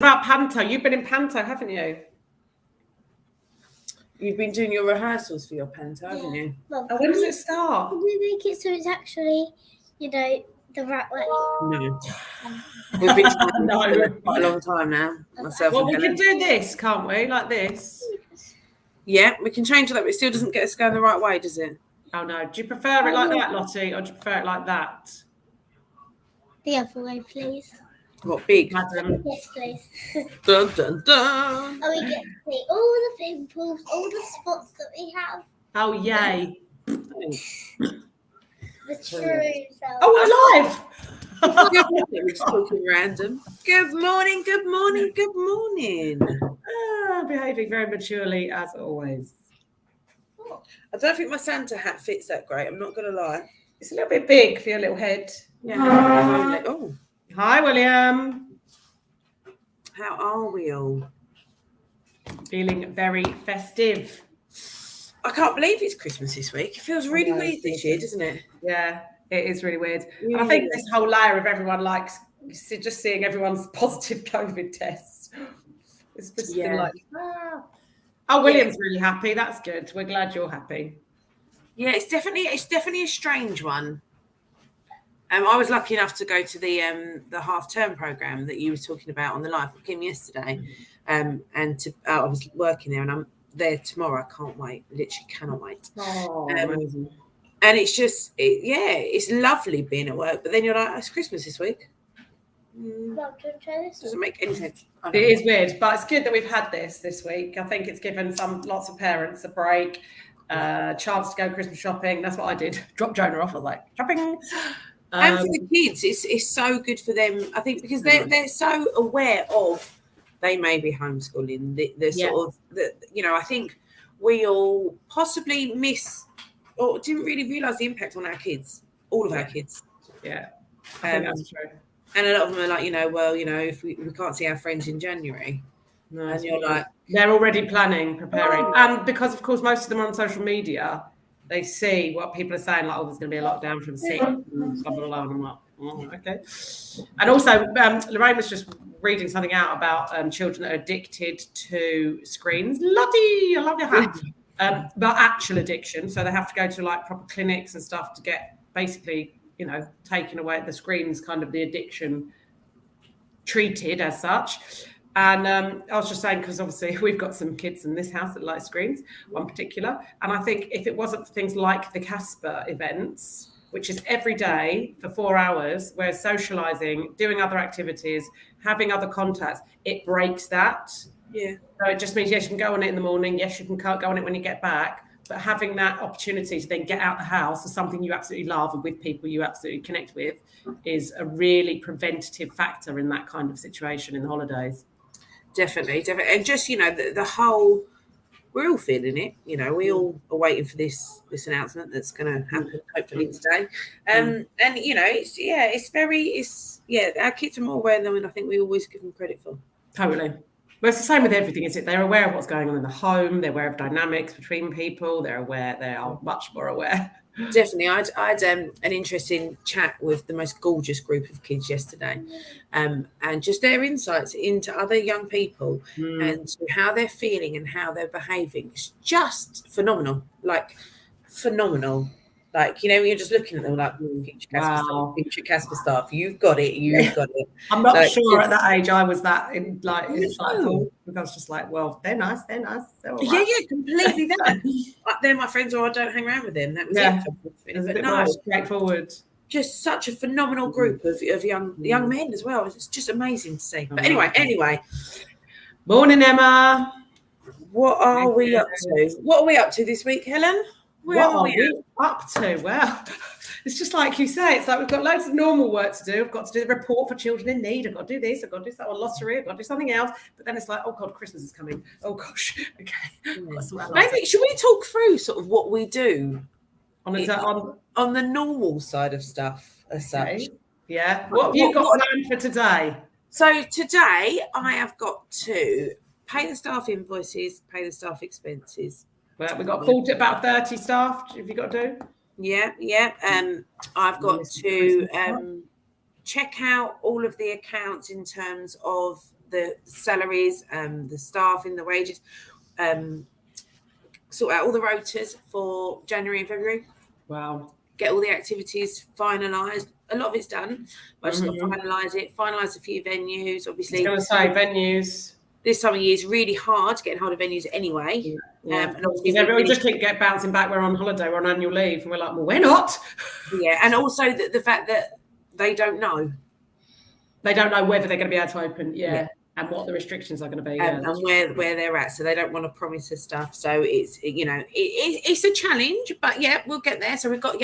about Panto? You've been in Panto, haven't you? You've been doing your rehearsals for your Panto, haven't you? Well, When does it start? Can we make it so it's actually, the right way? No. We've been trying for quite a long time now. Myself Well, and we Helen. can do this, can't we? Like this. Yeah, we can change that, but it still doesn't get us going the right way, does it? Oh no. Do you prefer it like that, Lottie, or do you prefer it like that? The other way, please. What, big? Madam. Yes, please. Dun, dun, dun. And we get to see all the pimples, all the spots that we have. Oh yay. The true self. Oh, we're live. We're just talking random. Good morning, good morning, good morning. Behaving very maturely as always. I don't think my Santa hat fits that great. I'm not going to lie. It's a little bit big for your little head. Yeah. Oh, Hi, William. how are we all? Feeling very festive. I can't believe it's Christmas this week. It feels really weird this year, doesn't it? Yeah, it is really weird. And I think this whole layer of everyone likes just seeing everyone's positive COVID tests. It's just been like, Oh, William's really happy. That's good. We're glad you're happy. Yeah, it's definitely a strange one. I was lucky enough to go to the half-term program that you were talking about on the live with Kim yesterday, and I was working there, and I'm there tomorrow. I can't wait. Literally cannot wait. Oh, amazing. And it's just, it's lovely being at work, but then you're like, it's Christmas this week. Well, can I try this? Doesn't make any sense. It is weird, but it's good that we've had this week. I think it's given lots of parents a break, chance to go Christmas shopping. That's what I did. Dropped Jonah off. I was like, shopping. And for the kids, it's so good for them. I think because they're so aware of they may be homeschooling. The sort of I think we all possibly miss or didn't really realise the impact on our kids, all of our kids. Yeah, I think that's true. And a lot of them are like, if we can't see our friends in January. No, and you're like, they're already planning, preparing. And because, of course, most of them are on social media, they see what people are saying, like, oh, there's going to be a lockdown from 6, blah, blah, blah. And I'm like, oh, okay. And also, Lorraine was just reading something out about children that are addicted to screens. Lottie, I love your hat. But actual addiction. So they have to go to, like, proper clinics and stuff to get basically, taken away the screens, kind of the addiction treated as such. And I was just saying, because obviously we've got some kids in this house that like screens, one particular. And I think if it wasn't for things like the Casper events, which is every day for 4 hours, we're socializing, doing other activities, having other contacts, it breaks that. Yeah. So it just means, yes, you can go on it in the morning. Yes, you can go on it when you get back. But having that opportunity to then get out the house for something you absolutely love and with people you absolutely connect with is a really preventative factor in that kind of situation in the holidays. Definitely. And just, the whole, we're all feeling it. We all are waiting for this announcement that's going to happen hopefully today. And, our kids are more aware than I think we always give them credit for. Totally. Well, it's the same with everything, isn't it? They're aware of what's going on in the home. They're aware of dynamics between people. They are much more aware. Definitely. I had an interesting chat with the most gorgeous group of kids yesterday, and just their insights into other young people and how they're feeling and how they're behaving. It's just phenomenal. Like, you're just looking at them like, future Casper staff, you've got it. I'm not sure at that age I was that insightful. Because I was just like, well, they're nice. They're right. Yeah, completely that. They're my friends, or I don't hang around with them. That was it. It was a bit more straightforward. Just such a phenomenal group of young men as well. It's just amazing to see. But anyway. Morning, Emma. What are we up to? What are we up to this week, Helen? What are we up to? Well, it's just like you say. It's like we've got loads of normal work to do. I've got to do the report for children in need. I've got to do this. I've got to do that on lottery. I've got to do something else. But then it's like, oh God, Christmas is coming. Oh gosh. Okay. Maybe should we talk through sort of what we do on the normal side of stuff as such? Yeah. What have you got planned for today? So today I have got to pay the staff invoices, pay the staff expenses. Well, we've got called about 30 staff. Have you got to do? Yeah. I've got to check out all of the accounts in terms of the salaries, the staffing, the wages, sort out all the rotas for January and February. Wow. Get all the activities finalised. A lot of it's done, but I just got to finalise a few venues. Obviously, I was going to say venues. This time of year is really hard getting hold of venues anyway. Yeah. And obviously we just keep bouncing back. We're on holiday, we're on annual leave, and we're like, well, we're not. Yeah, and also the fact that they don't know. They don't know whether they're going to be able to open, and what the restrictions are going to be, and where they're at. So they don't want to promise us stuff. So it's it's a challenge, but yeah, we'll get there. So we've got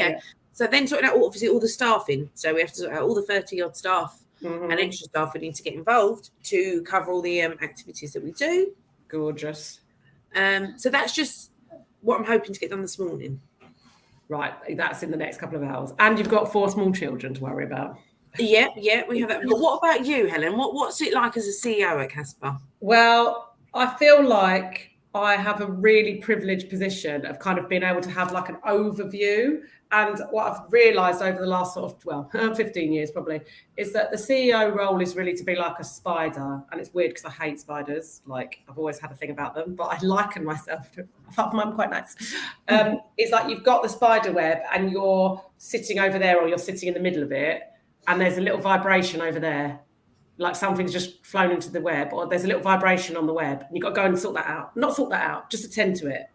So then sorting out obviously all the staffing. So we have to sort out all the 30-odd staff and extra staff we need to get involved to cover all the activities that we do. Gorgeous. So that's just what I'm hoping to get done this morning. Right, that's in the next couple of hours. And you've got 4 small children to worry about. Yeah, we have that. But what about you, Helen? What's it like as a CEO at Casper? Well, I feel like I have a really privileged position of kind of being able to have like an overview. And what I've realised over the last 15 years probably, is that the CEO role is really to be like a spider. And it's weird because I hate spiders. Like, I've always had a thing about them, but I liken myself to, apart from I'm quite nice. It's like you've got the spider web and you're sitting over there or you're sitting in the middle of it. And there's a little vibration over there, like something's just flown into the web, or there's a little vibration on the web. And you've got to go and sort that out. Not sort that out, just attend to it.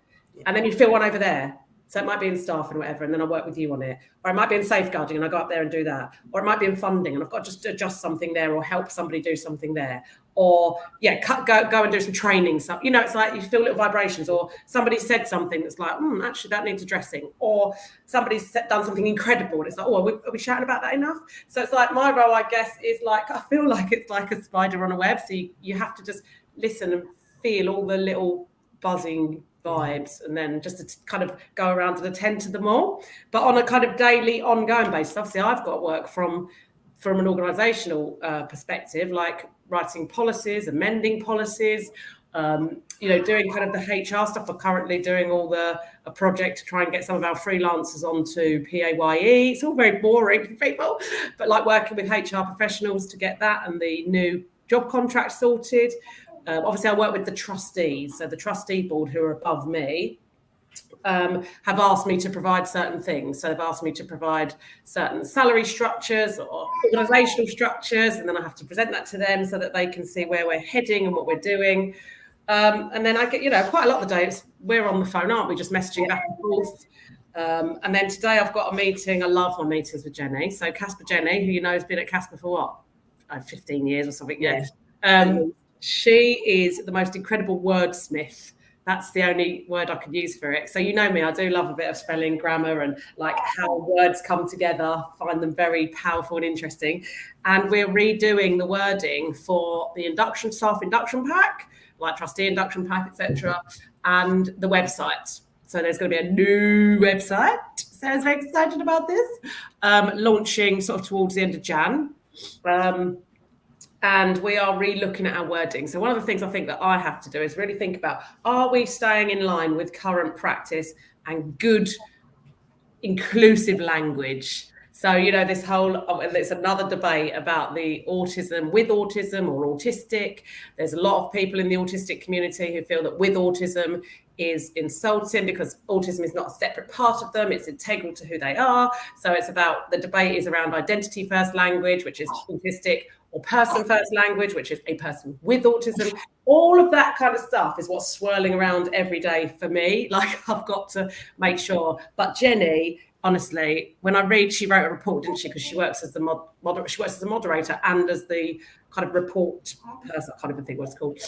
And then you feel one over there. So it might be in staff and whatever, and then I'll work with you on it. Or it might be in safeguarding and I go up there and do that. Or it might be in funding and I've got to just adjust something there or help somebody do something there. Or, go and do some training. So, it's like you feel little vibrations, or somebody said something that's like, actually that needs addressing. Or somebody's done something incredible and it's like, are we shouting about that enough? So it's like my role, I guess, is like, I feel like it's like a spider on a web. So you have to just listen and feel all the little buzzing vibes and then just to kind of go around and attend to them all. But on a kind of daily, ongoing basis, obviously I've got work from an organisational perspective, like writing policies, amending policies, doing kind of the HR stuff. We're currently doing a project to try and get some of our freelancers onto PAYE. It's all very boring for people, but like working with HR professionals to get that and the new job contract sorted. Obviously, I work with the trustees. So the trustee board who are above me have asked me to provide certain things. So they've asked me to provide certain salary structures or organisational structures, and then I have to present that to them so that they can see where we're heading and what we're doing. And then I get, quite a lot of the days we're on the phone, aren't we? Just messaging back and forth. And then today I've got a meeting. I love my meetings with Jenny. So Casper Jenny, who has been at Casper for 15 years or something. Yeah. She is the most incredible wordsmith. That's the only word I could use for it. So you know me, I do love a bit of spelling, grammar, and like how words come together. Find them very powerful and interesting. And we're redoing the wording for the staff induction pack, like trustee induction pack, etc., and the website. So there's going to be a new website. Sarah's very excited about this. Launching sort of towards the end of Jan. And we are re-looking at our wording. So one of the things I think that I have to do is really think about, are we staying in line with current practice and good inclusive language? So, this whole, there's another debate about the autism with autism or autistic. There's a lot of people in the autistic community who feel that with autism is insulting because autism is not a separate part of them. It's integral to who they are. So it's about, the debate is around identity first language, which is autistic, or person first language, which is a person with autism. All of that kind of stuff is what's swirling around every day for me. Like, I've got to make sure. But Jenny, honestly, when I read, she wrote a report, didn't she? Because she works as the she works as a moderator and as the kind of report person. I can't even think what it's called,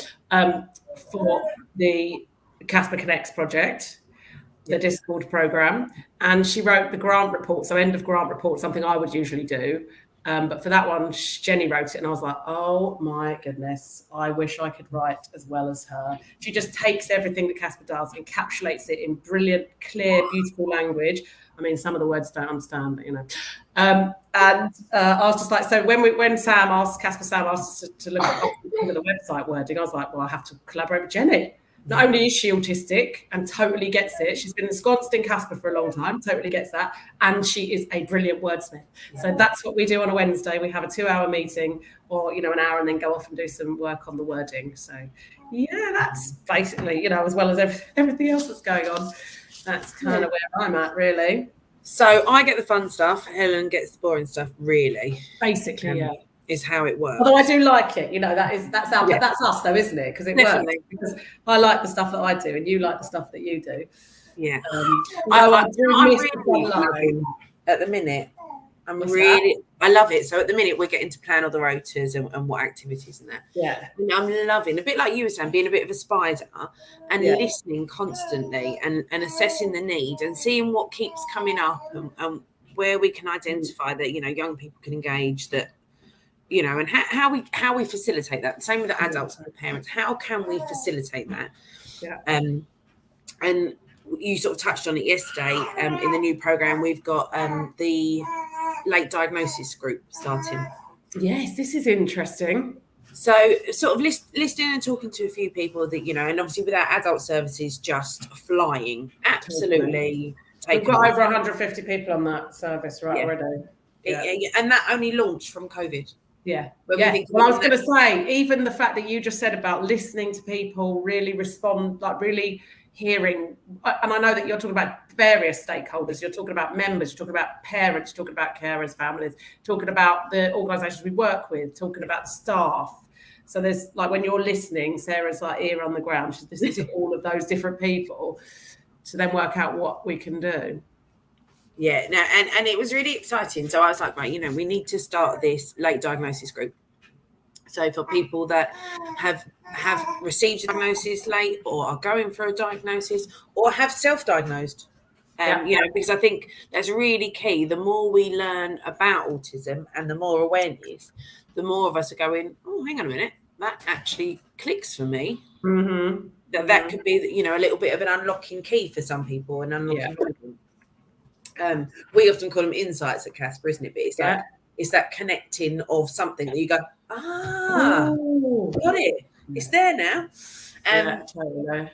for the Casper Connects project, the Discord program. And she wrote the grant report. So end of grant report, something I would usually do. But for that one, Jenny wrote it, and I was like, oh my goodness, I wish I could write as well as her. She just takes everything that Casper does, encapsulates it in brilliant, clear, beautiful language. I mean, some of the words don't understand, but and I was just like, so when Casper Sam asked us to look at the website wording, I was like, well, I have to collaborate with Jenny. Not only is she autistic and totally gets it, she's been ensconced in Casper for a long time, totally gets that, and she is a brilliant wordsmith. So that's what we do on a Wednesday. We have a 2-hour meeting, or an hour, and then go off and do some work on the wording. So yeah, that's basically, as well as everything else that's going on. That's kind of where I'm at, really. So I get the fun stuff. Helen gets the boring stuff, really. Basically, yeah. Is how it works. Although I do like it, that's us though, isn't it? Because it Definitely. works. Because I like the stuff that I do, and you like the stuff that you do. Yeah. I do miss really loving at the minute. I love it. So at the minute we're getting to plan all the rotas and what activities and that. Yeah. And I'm loving, a bit like you were saying, being a bit of a spider and listening constantly and assessing the need and seeing what keeps coming up and where we can identify that young people can engage, that and how we facilitate that. Same with the adults and the parents. How can we facilitate that? Yeah. And you sort of touched on it yesterday. In the new program, we've got the late diagnosis group starting. Yes, this is interesting. So sort of listening and talking to a few people that, and obviously with our adult services just flying, absolutely. We've got over 150 people on that service already. Yeah. And that only launched from COVID. Yeah. Well, I was going to say, even the fact that you just said about listening to people, really respond, like really hearing, and I know that you're talking about various stakeholders, you're talking about members, you're talking about parents, you're talking about carers, families, talking about the organisations we work with, talking about staff. So there's when you're listening, Sarah's ear on the ground. She's listening to all of those different people to then work out what we can do. Yeah, no, and it was really exciting. So I was like, right, we need to start this late diagnosis group. So for people that have received a diagnosis late or are going for a diagnosis or have self-diagnosed, because I think that's really key. The more we learn about autism and the more awareness, the more of us are going, oh, hang on a minute, that actually clicks for me. Mm-hmm. That could be, a little bit of an unlocking key for some people, an unlocking moment. We often call them insights at Casper, isn't it? But it's that connecting of something that you go, got it. It's there now. Totally.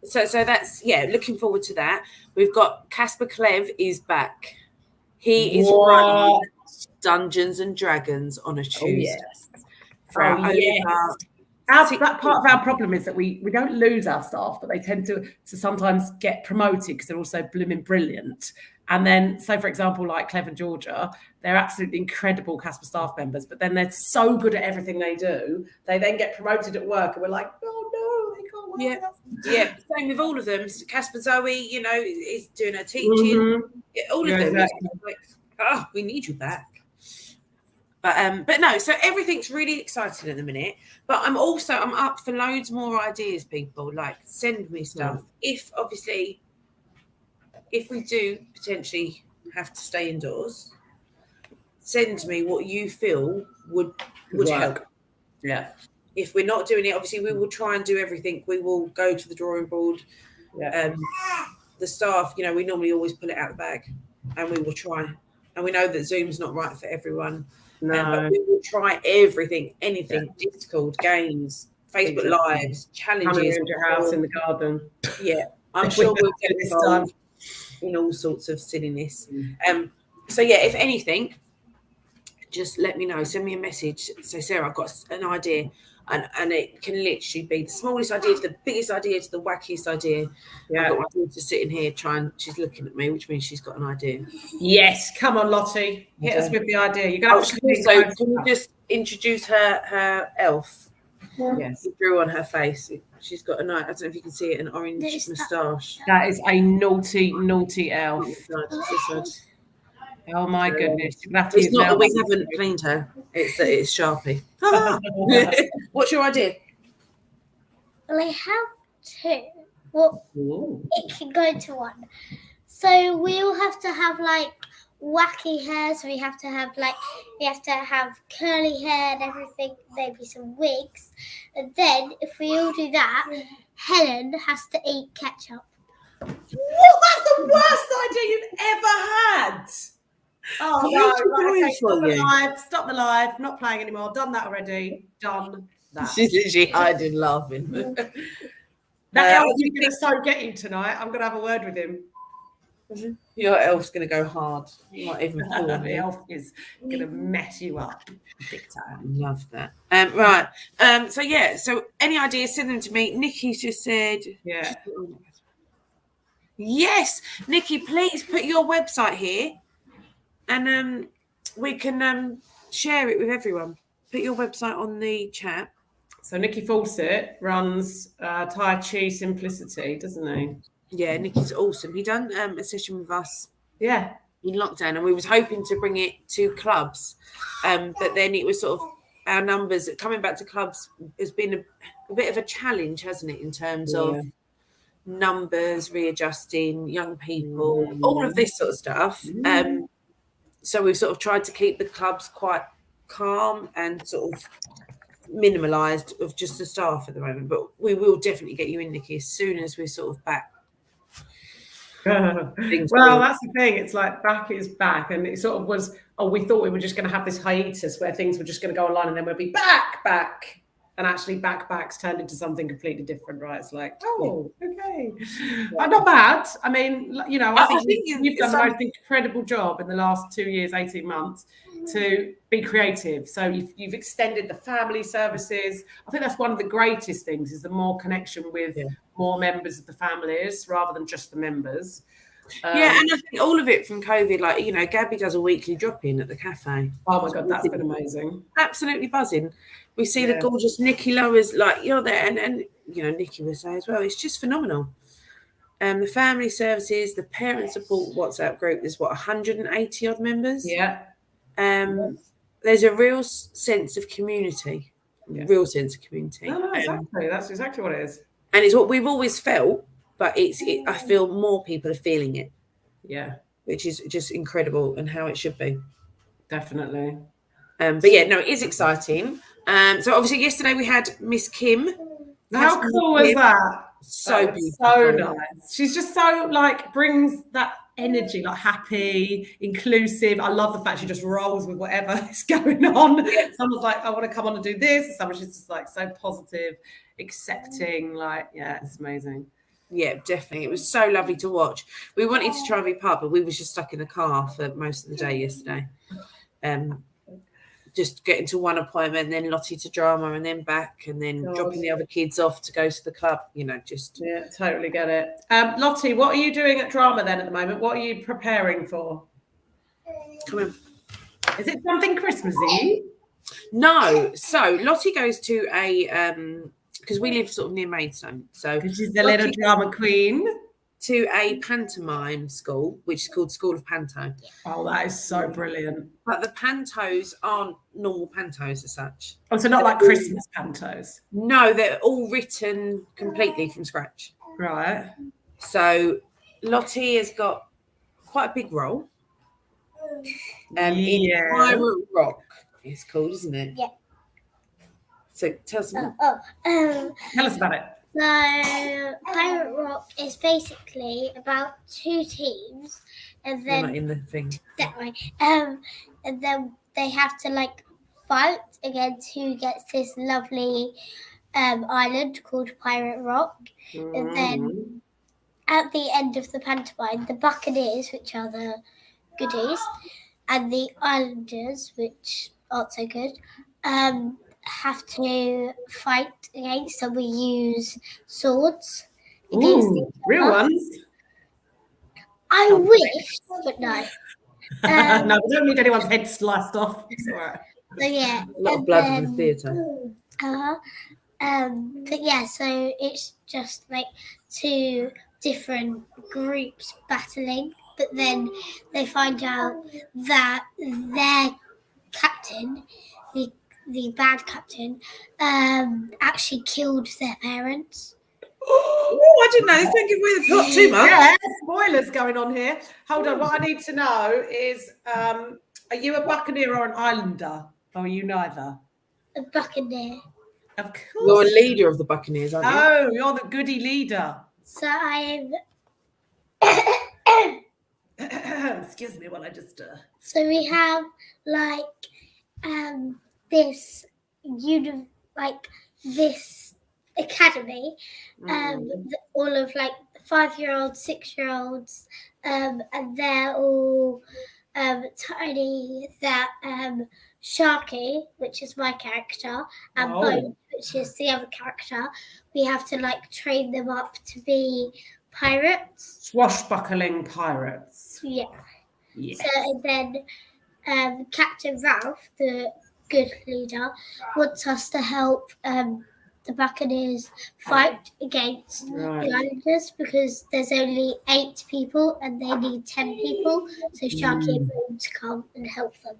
So that's looking forward to that. We've got Casper Clev is back. He is running Dungeons and Dragons on a Tuesday. That part of our problem is that we don't lose our staff, but they tend to sometimes get promoted because they're also blooming brilliant. And then, so for example, like Clev and Georgia, they're absolutely incredible Casper staff members, but then they're so good at everything they do, they then get promoted at work, and we're like, oh no, they can't work. Yeah. Same with all of them. Casper Zoe, is doing her teaching. All of them. Exactly. We need you back. But no, so everything's really exciting at the minute. But I'm up for loads more ideas, people. Send me stuff. If we do potentially have to stay indoors, send me what you feel would help. Yeah. If we're not doing it, obviously we will try and do everything. We will go to the drawing board. Yeah. The staff, we normally always pull it out the bag, and we will try. And we know that Zoom's not right for everyone. No. But we will try anything, Discord, games, Facebook Lives, challenges. Around your house in the garden. Yeah, I'm sure we'll get involved in all sorts of silliness. So if anything, just let me know. Send me a message. Say, Sarah, I've got an idea. And it can literally be the smallest idea to the biggest idea to the wackiest idea. Yeah. I've got my daughter sitting here she's looking at me, which means she's got an idea. Yes, come on, Lottie. Hit us with the idea. You're going to can you just introduce her elf? Yes. It drew on her face. She's got I don't know if you can see it, an orange moustache. That is a naughty elf. Oh my goodness. It's not that we haven't cleaned her. It's Sharpie. What's your idea? Well, I have two. Well, it can go to one. So we all have to have wacky hair. So we have to have curly hair and everything. Maybe some wigs. And then if we all do that, Helen has to eat ketchup. What? That's the worst idea you've ever had. Oh, no. Stop the live. Not playing anymore. Done that already. Done that. She's literally hiding laughing. That elf is going to so get you tonight. I'm going to have a word with him. Your elf's going to go hard. You might even pull on The him. elf is going to mess you up big time. Love that. Right. So any ideas, send them to me. Nikki's just said. Yeah. Yes, Nikki, please put your website here, and we can share it with everyone. Put your website on the chat. So Nikki Fawcett runs Tai Chi Simplicity, doesn't he? Yeah, Nikki's awesome. He done a session with us. Yeah. In lockdown, and we was hoping to bring it to clubs, but then it was sort of our numbers coming back to clubs has been a bit of a challenge, hasn't it, in terms of numbers, readjusting, young people, all of this sort of stuff. So we've sort of tried to keep the clubs quite calm and sort of minimalised of just the staff at the moment, but we will definitely get you in, Nikki, as soon as we're sort of back. Well, that's the thing. It's like back is back, and it sort of was. Oh, we thought we were just going to have this hiatus where things were just going to go online, and then we'll be back, and actually back's turned into something completely different, right? It's like, okay, not bad. I mean, you know, I think you've done the most incredible job in the last 2 years, 18 months to be creative. So you've extended the family services. I think that's one of the greatest things is the more connection with more members of the families rather than just the members. And I think all of it from COVID, like, you know, Gabby does a weekly drop-in at the cafe. Oh my God, that's been amazing. Absolutely buzzing. We see the gorgeous Nikki Lowers, like, you're there, and you know, Nikki would say as well, it's just phenomenal. The family services, the parent support WhatsApp group, there's 180 odd members. Yeah. There's a real sense of community. Real sense of community. No, exactly. That's exactly what it is. And it's what we've always felt, but I feel more people are feeling it. Yeah. Which is just incredible and how it should be. Definitely. But yeah, no, it is exciting. So obviously yesterday we had Miss Kim. How cool was that? So beautiful. So nice. She's just so brings that energy, like happy, inclusive. I love the fact she just rolls with whatever is going on. Someone's like, I want to come on and do this. And someone's just like so positive, accepting, it's amazing. Yeah, definitely. It was so lovely to watch. We wanted to try and be part, but we was just stuck in the car for most of the day yesterday. Just getting to one appointment, then Lottie to drama, and then back, and then dropping the other kids off to go to the club. You know, just totally get it. Lottie, what are you doing at drama then at the moment? What are you preparing for? Come on. Is it something Christmassy? No. So Lottie goes to a because we live sort of near Maidstone, so she's the little drama queen. To a pantomime school, which is called School of Panto. Oh, that is so brilliant. But the pantos aren't normal pantos as such. Oh, so not like Christmas pantos? No, they're all written completely from scratch. Right. So Lottie has got quite a big role. In Pirate Rock, it's called, isn't it? Yeah. So tell us about Tell us about it. So Pirate Rock is basically about two teams, and then not in the thing. That way. And then they have to fight against who gets this lovely island called Pirate Rock. And then at the end of the pantomime, the Buccaneers, which are the goodies, and the Islanders, which aren't so good, have to fight against, so we use swords against real ones. I wish, but no. No, we don't need anyone's head sliced off. It's all right. So yeah, a lot of blood in the theatre. But yeah, so it's just two different groups battling, but then they find out that their captain, the bad captain, actually killed their parents. Oh, I didn't know. Don't give away the plot too much. Yeah, spoilers going on here. Hold on. What I need to know is, are you a Buccaneer or an Islander? Or are you neither? A Buccaneer. Of course. You're a leader of the Buccaneers, aren't you? Oh, you're the goody leader. So I am. Excuse me while I just. So we have this this academy. All of like 5-year-olds, 6-year-olds, and they're all tiny. That Sharky, which is my character, and Bone, which is the other character, we have to like train them up to be pirates. Swashbuckling pirates. Yeah. Yes. So then Captain Ralph, the good leader, wants us to help the Buccaneers fight against the Islanders because there's only 8 people and they need 10 people. So Sharky and Bone to come and help them.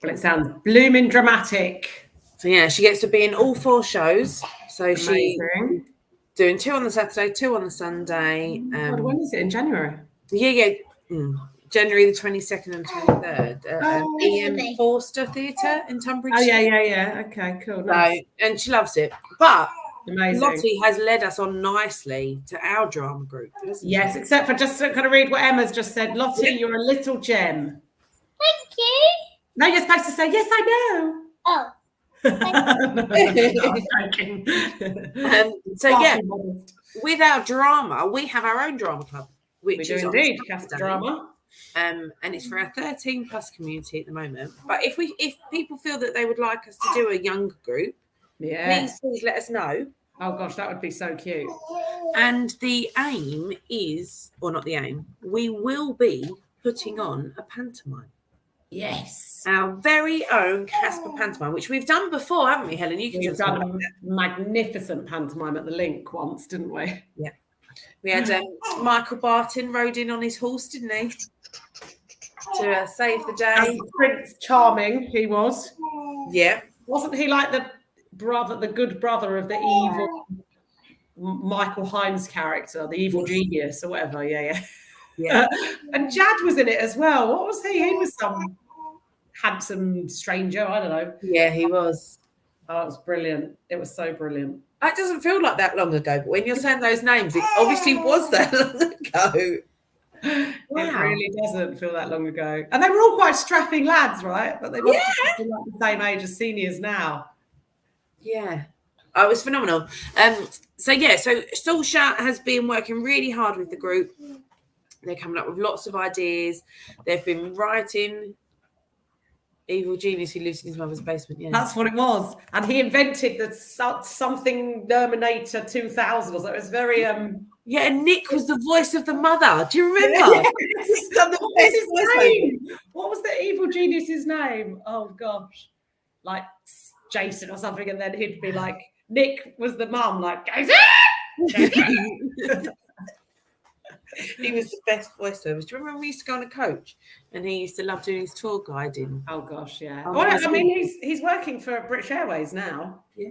Well, it sounds blooming dramatic. So yeah, she gets to be in all 4 shows. So she's doing 2 on the Saturday, 2 on the Sunday. When is it? In January? Yeah. January the 22nd and 23rd at Ian Forster Theatre in Tunbridge. Oh, yeah. Okay, cool. Nice. So, and she loves it. But amazing. Lottie has led us on nicely to our drama group. Yes, except for just kind of read what Emma's just said. Lottie, you're a little gem. Thank you. No, you're supposed to say, yes, I know. Oh. I'm joking. So, yeah, with our drama, we have our own drama club. Which is indeed CASPA drama. And it's for our 13+ community at the moment. But if people feel that they would like us to do a younger group, please let us know. Oh gosh, that would be so cute. And the aim is, or not the aim, we will be putting on a pantomime. Yes. Our very own Casper pantomime, which we've done before, haven't we, Helen? We've done a magnificent pantomime at the Link once, didn't we? Yeah. We had Michael Barton rode in on his horse, didn't he? To save the day. And Prince Charming, he was. Yeah. Wasn't he like the good brother of the evil Michael Hines character, the evil genius or whatever? Yeah. And Jad was in it as well. What was he? He was some handsome stranger. I don't know. Yeah, he was. Oh, it was brilliant. It was so brilliant. It doesn't feel like that long ago, but when you're saying those names, it obviously was that long ago. Wow. It really doesn't feel that long ago. And they were all quite strapping lads, right? But they must have been like the same age as seniors now. Yeah. Oh, it was phenomenal. So Stalsha has been working really hard with the group. They're coming up with lots of ideas. They've been writing Evil Genius Who Lives in His Mother's Basement. Yeah, that's what it was. And he invented the something Terminator 2000 or so. It was very yeah, and Nick was the voice of the mother. Do you remember? What was the evil genius's name? Oh gosh, like Jason or something, and then he'd be like, Nick was the mum, like Jason. He was the best voiceovers. Do you remember when we used to go on a coach and he used to love doing his tour guiding? Oh gosh, yeah. I mean, he's working for British Airways now. Yeah.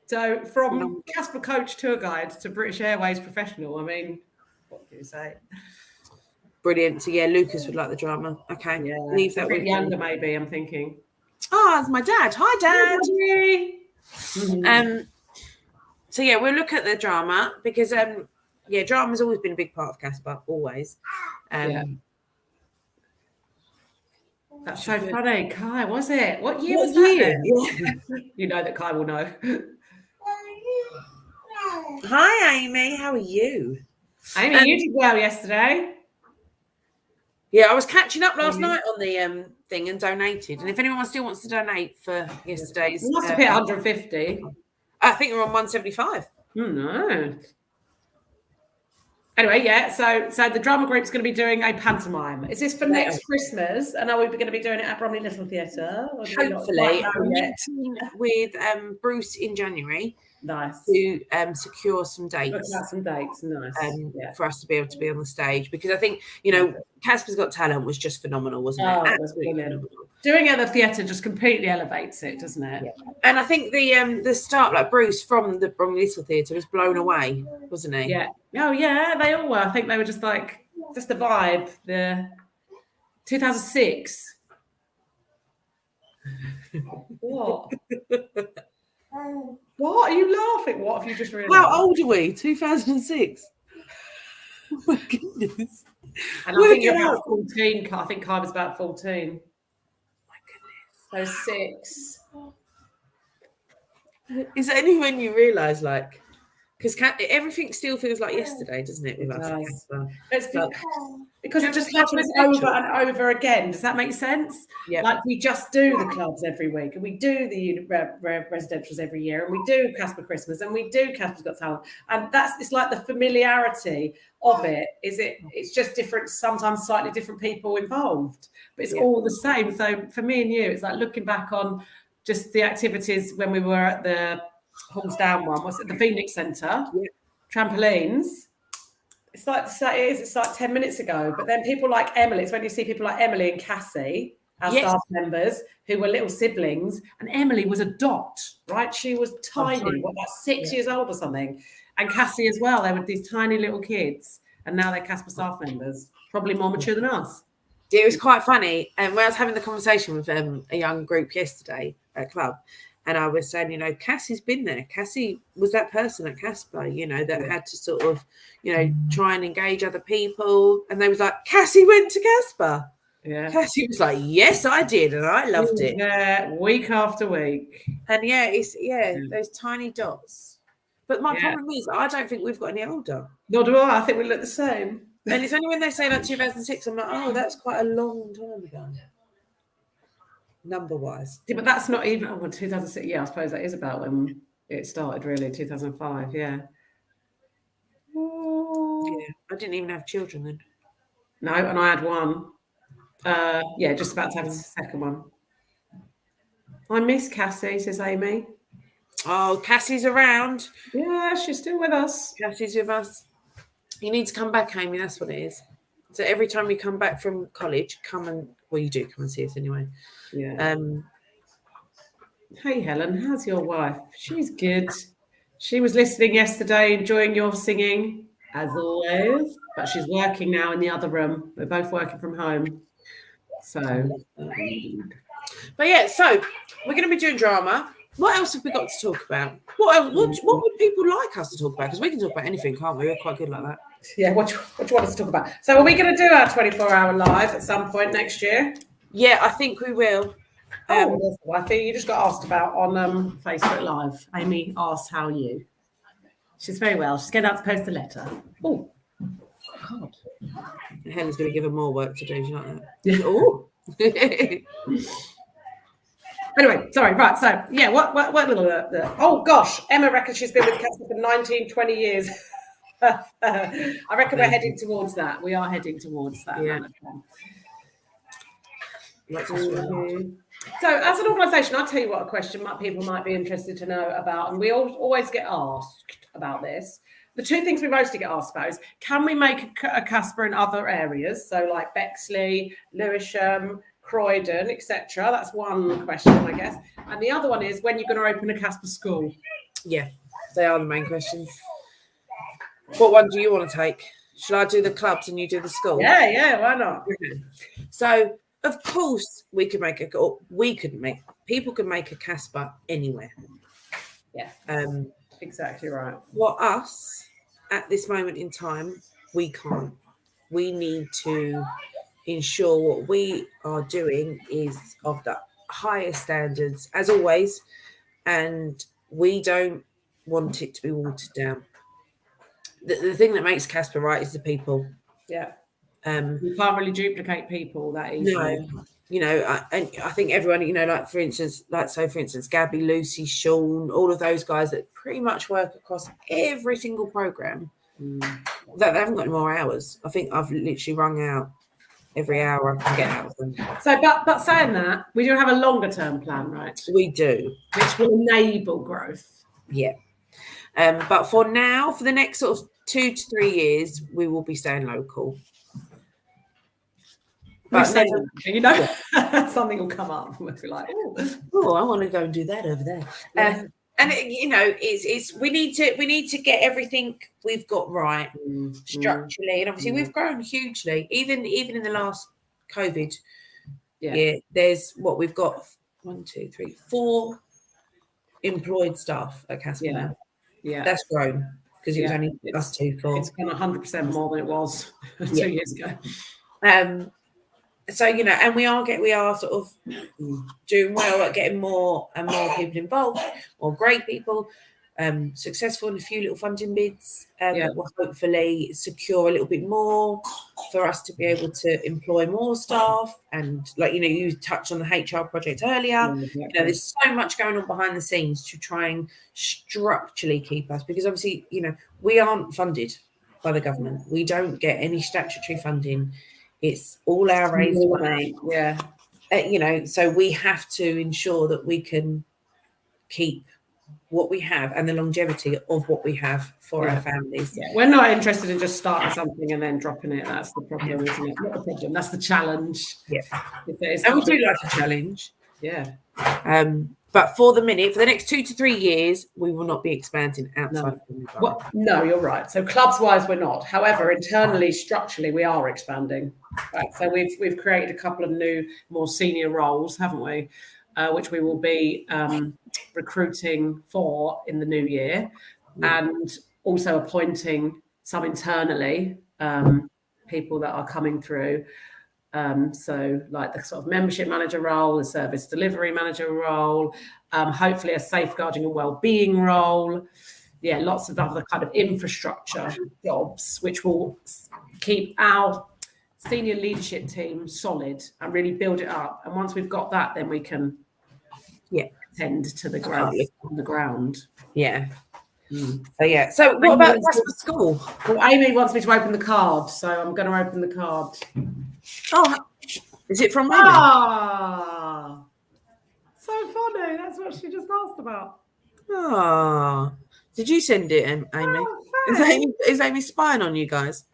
So from Casper coach tour guide to British Airways professional, I mean, what can you say? Brilliant. So yeah, Lucas would like the drama. Okay. Yeah. Leave that a bit younger, maybe, I'm thinking. Oh, it's my dad. Hi, Dad. Mm-hmm. So yeah, we'll look at the drama because drama's always been a big part of Casper, always. That's so funny. Kai, was it? What year was that? Yeah. You know that Kai will know. Hi, Amy. How are you? Amy, you did well yesterday. Yeah, I was catching up last night on the thing and donated. And if anyone still wants to donate for yesterday's... You must have hit 150. I think we're on 175. No. Anyway, yeah, so the drama group's going to be doing a pantomime. Is this for next Christmas? And are we going to be doing it at Bromley Little Theatre? Hopefully. I'm meeting with Bruce in January. Nice. To secure some dates. Look at some dates, nice. For us to be able to be on the stage. Because I think, Casper's Got Talent was just phenomenal, wasn't it? Absolutely phenomenal. Doing it at the theatre just completely elevates it, doesn't it? Yeah. And I think the start, like Bruce from the Bromley Little Theatre was blown away, wasn't he? Yeah. Oh, yeah, they all were. I think they were just the vibe. The 2006. What? What are you laughing? What have you just realised? How old are we? 2006. Oh my goodness. And I think you're about 14. I think Kai was about 14. My goodness. So 6. It's only when you realise, like, because everything still feels like yesterday, doesn't it? With It us, does. Casper? It's But because do it you just remember happens residential? over and over again. Does that make sense? Yeah. Like we just do the clubs every week, and we do the residentials every year, and we do Casper Christmas, and we do Casper's Got Talent, and it's like the familiarity of it. It's just different, sometimes slightly different people involved, but it's all the same. So for me and you, it's like looking back on just the activities when we were at the Halls Down one. Was it the Phoenix Centre? Yeah. Trampolines. It's like 10 minutes ago. But then people like Emily, it's when you see people like Emily and Cassie, our staff members, who were little siblings. And Emily was a dot, right? She was tiny, about 6 years old or something. And Cassie as well. They were these tiny little kids. And now they're Casper staff members, probably more mature than us. It was quite funny. And when I was having the conversation with a young group yesterday at club, and I was saying, Cassie's been there. Cassie was that person at Casper, that had to sort of, try and engage other people. And they was like, Cassie went to Casper. Yeah. Cassie was like, yes, I did. And I loved it. Yeah, week after week. And it's those tiny dots. But my problem is, I don't think we've got any older. Nor do I. I think we look the same. And it's only when they say like 2006, I'm like, oh, that's quite a long time ago. Number-wise. Yeah, but that's not even 2006. Yeah, I suppose that is about when it started, really, 2005. Yeah. Yeah, I didn't even have children then. No, and I had one. Just about to have a second one. I miss Cassie, says Amy. Oh, Cassie's around. Yeah, she's still with us. Cassie's with us. You need to come back, Amy. That's what it is. So every time you come back from college, you do come and see us anyway. Yeah. Hey, Helen, how's your wife? She's good. She was listening yesterday, enjoying your singing, as always. But she's working now in the other room. We're both working from home. So. But yeah, so we're going to be doing drama. What else have we got to talk about? What would people like us to talk about? Because we can talk about anything, can't we? We're quite good like that. Yeah, what do you want us to talk about? So are we going to do our 24-hour live at some point next year? Yeah, I think we will. I think you just got asked about on Facebook Live. Amy asked how are you. She's very well. She's going out to post a letter. Oh, God. Helen's going to give her more work to do. Do you like that? Yeah. Oh. Anyway, sorry. Right. So, yeah. What? Oh, gosh. Emma reckons she's been with Casper for 19, 20 years. I reckon we're heading towards that. We are heading towards that. Yeah. So, as an organisation, I'll tell you what a question people might be interested to know about, and we always get asked about this. The two things we mostly get asked about is, can we make a Casper in other areas? So, like Bexley, Lewisham, Croydon, etc. That's one question, I guess. And the other one is, when you're going to open a Casper school? Yeah, they are the main questions. What one do you want to take? Shall I do the clubs and you do the school? Yeah, why not? Okay. So, of course, people could make a Casper anywhere. Yeah, exactly right. For us, at this moment in time, we can't. We need to ensure what we are doing is of the highest standards, as always, and we don't want it to be watered down. The thing that makes Casper right is the people. Yeah. You can't really duplicate people that easily. No, and I think everyone, for instance, Gabby, Lucy, Sean, all of those guys that pretty much work across every single program, that they haven't got any more hours. I think I've literally rung out every hour I can get out of them. So, but saying that, we do have a longer term plan, right? We do, which will enable growth. Yeah. But for now, for the next sort of 2 to 3 years, we will be staying local. But something will come up. We'll be like, I want to go and do that over there. Yeah. And it's we need to get everything we've got right structurally, and obviously we've grown hugely. Even in the last COVID year, there's what we've got 4 employed staff at Casper now. Yeah, that's grown because it was only us 2 for. It's gone 100% more than it was 2 years ago. so, you know, and we are sort of doing well at getting more and more people involved, more great people, successful in a few little funding bids that will hopefully secure a little bit more for us to be able to employ more staff. And like, you know, you touched on the HR project earlier. You know, there's so much going on behind the scenes to try and structurally keep us, because obviously, you know, we aren't funded by the government. We don't get any statutory funding. It's all our raised money. Yeah. You know, so we have to ensure that we can keep what we have and the longevity of what we have for our families. Yeah, we're not interested in just starting something and then dropping it. That's the problem, isn't it? Not the problem. That's the challenge. Yeah. And we do like a challenge. Yeah. But for the next 2 to 3 years, we will not be expanding outside. No, you're right. So clubs-wise, we're not. However, internally, structurally, we are expanding. Right. So we've created a couple of new, more senior roles, haven't we? Which we will be recruiting for in the new year, and also appointing some internally, people that are coming through. So like the sort of membership manager role, the service delivery manager role, hopefully a safeguarding and wellbeing role. Yeah, lots of other kind of infrastructure jobs, which will keep our senior leadership team solid and really build it up. And once we've got that, then we can tend to the growth on the ground. Yeah. So what about Casper School? Well, Amy wants me to open the card, so I'm going to open the card. Oh, is it from Amy? Ah, so funny. That's what she just asked about. Oh, did you send it, Amy? Oh, is Amy spying on you guys?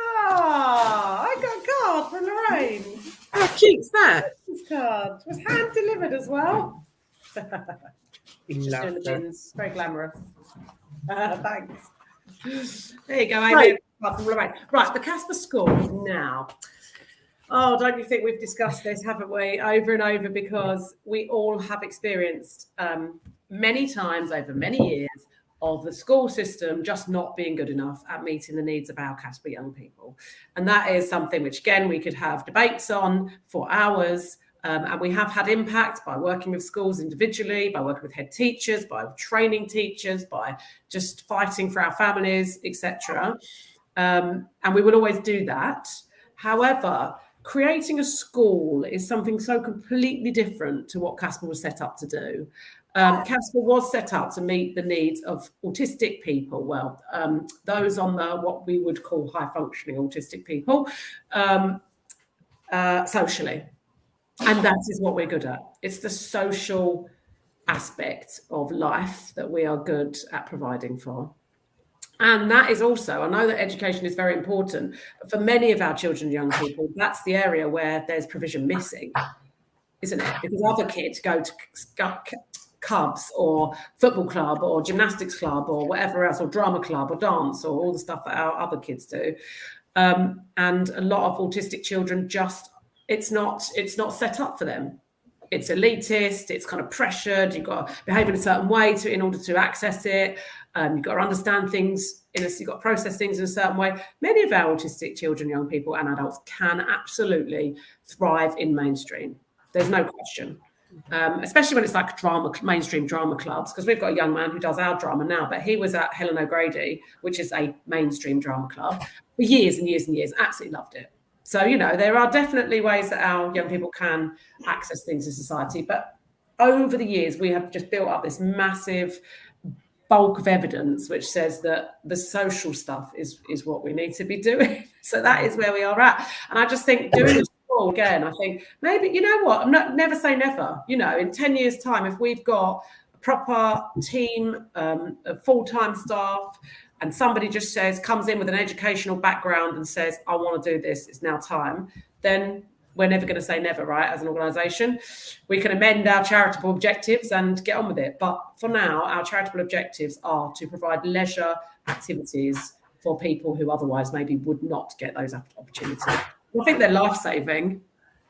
I got a card from Lorraine. How cute's that? This card was hand delivered as well. She's doing the bins. Very glamorous. Thanks. There you go, Amy. Right, the Casper School now. Oh, don't you think we've discussed this, haven't we, over and over, because we all have experienced many times over many years of the school system just not being good enough at meeting the needs of our Casper young people. And that is something which, again, we could have debates on for hours. And we have had impact by working with schools individually, by working with head teachers, by training teachers, by just fighting for our families, etc. And we will always do that. However, creating a school is something so completely different to what Casper was set up to do. Casper was set up to meet the needs of autistic people, those on the what we would call high-functioning autistic people, socially. And that is what we're good at. It's the social aspect of life that we are good at providing for. And that is also, I know that education is very important, but for many of our children and young people, that's the area where there's provision missing, isn't it? Because other kids go to clubs or football club or gymnastics club or whatever else, or drama club or dance or all the stuff that our other kids do. And a lot of autistic children it's not set up for them. It's elitist, it's kind of pressured, you've got to behave in a certain way in order to access it. You've got to understand things, you've got to process things in a certain way. Many of our autistic children, young people and adults can absolutely thrive in mainstream. There's no question. Especially when it's like mainstream drama clubs, because we've got a young man who does our drama now, but he was at Helen O'Grady, which is a mainstream drama club, for years and years and years, absolutely loved it. So, you know, there are definitely ways that our young people can access things in society. But over the years, we have just built up this massive bulk of evidence which says that the social stuff is what we need to be doing. So that is where we are at. And I just think doing the school again, I think maybe, you know what, never say never. You know, in 10 years' time, if we've got a proper team of full-time staff, and somebody just comes in with an educational background and says, I want to do this, it's now time, then we're never going to say never, right, as an organisation. We can amend our charitable objectives and get on with it. But for now, our charitable objectives are to provide leisure activities for people who otherwise maybe would not get those opportunities. I think they're life-saving.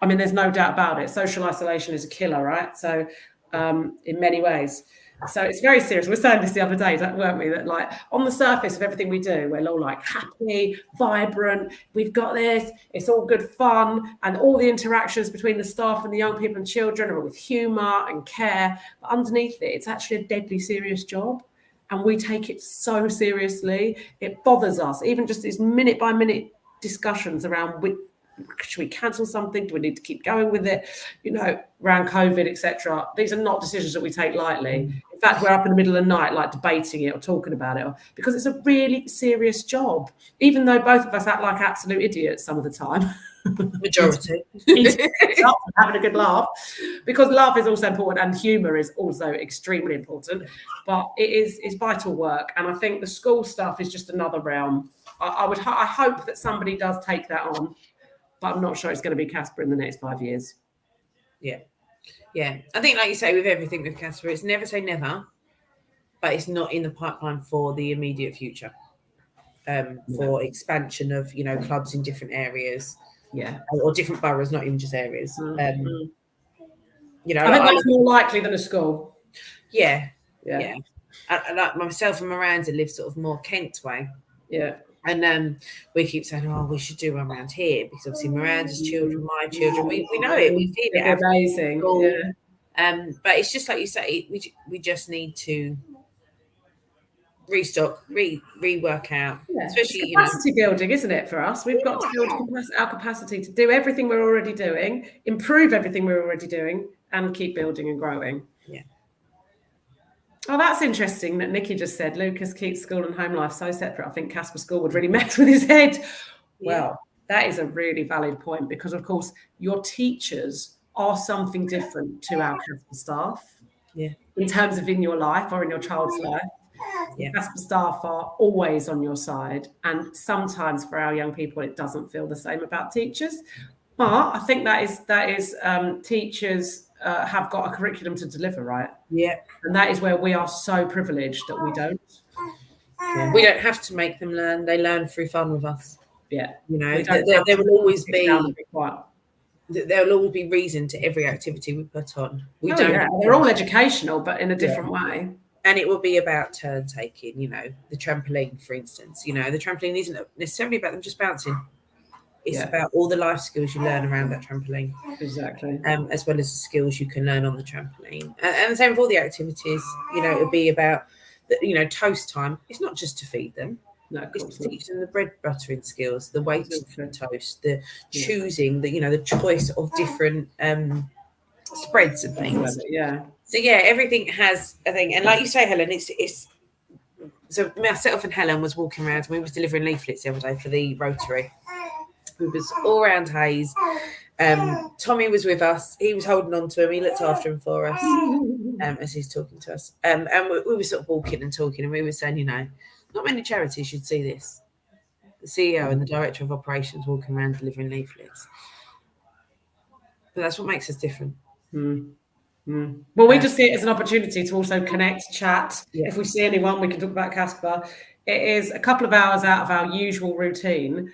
I mean, there's no doubt about it. Social isolation is a killer, right? So in many ways. So it's very serious. We were saying this the other day, weren't we? That like on the surface of everything we do, we're all like happy, vibrant. We've got this. It's all good fun, and all the interactions between the staff and the young people and children are with humour and care. But underneath it, it's actually a deadly serious job, and we take it so seriously. It bothers us, even just these minute by minute discussions around should we cancel something? Do we need to keep going with it? Around COVID, etc. These are not decisions that we take lightly. In fact, we're up in the middle of the night, like debating it or talking about it, because it's a really serious job. Even though both of us act like absolute idiots some of the time. Majority. Having a good laugh, because laugh is also important and humour is also extremely important. But it's vital work, and I think the school stuff is just another realm. I hope that somebody does take that on. But I'm not sure it's going to be Casper in the next 5 years. Yeah. I think, like you say, with everything with Casper, it's never say never, but it's not in the pipeline for the immediate future. For expansion of, clubs in different areas. Yeah. Or different boroughs, not even just areas. I think that's more likely than a school. Yeah. And like myself and Miranda live sort of more Kent way. Yeah. And we keep saying, we should do one around here, because obviously Miranda's children, my children, we know it, we feel it. Amazing. Yeah. But it's just like you say, we just need to restock, rework out, especially capacity building, isn't it, for us? We've got to build our capacity to do everything we're already doing, improve everything we're already doing, and keep building and growing. Yeah. Oh, that's interesting that Nikki just said Lucas keeps school and home life so separate. I think Casper School would really mess with his head. Yeah. Well, that is a really valid point, because, of course, your teachers are something different to our Casper staff. Yeah. In terms of in your life or in your child's life. Yeah. Casper staff are always on your side. And sometimes for our young people, it doesn't feel the same about teachers. But I think that is teachers have got a curriculum to deliver, right? Yeah. And that is where we are so privileged that we don't. Yeah. We don't have to make them learn. They learn through fun with us. Yeah. There will always be reason to every activity we put on. They're all educational, but in a different way. And it will be about turn taking, the trampoline, for instance. The trampoline isn't necessarily about them just bouncing. It's about all the life skills you learn around that trampoline. Exactly. As well as the skills you can learn on the trampoline. And the same with all the activities. It'll be about, toast time. It's not just to feed them. No, it's to teach them the bread buttering skills, the weights of the toast, the choosing, the choice of different spreads and things. Yeah. So everything has a thing. And like you say, Helen, it's so myself and Helen was walking around and we was delivering leaflets the other day for the Rotary. We was all around Hayes. Tommy was with us. He was holding on to him. He looked after him for us as he's talking to us. And we were sort of walking and talking, and we were saying, not many charities should see this. The CEO and the director of operations walking around delivering leaflets. But that's what makes us different. Well, we just see it as an opportunity to also connect, chat. Yeah. If we see anyone, we can talk about Casper. It is a couple of hours out of our usual routine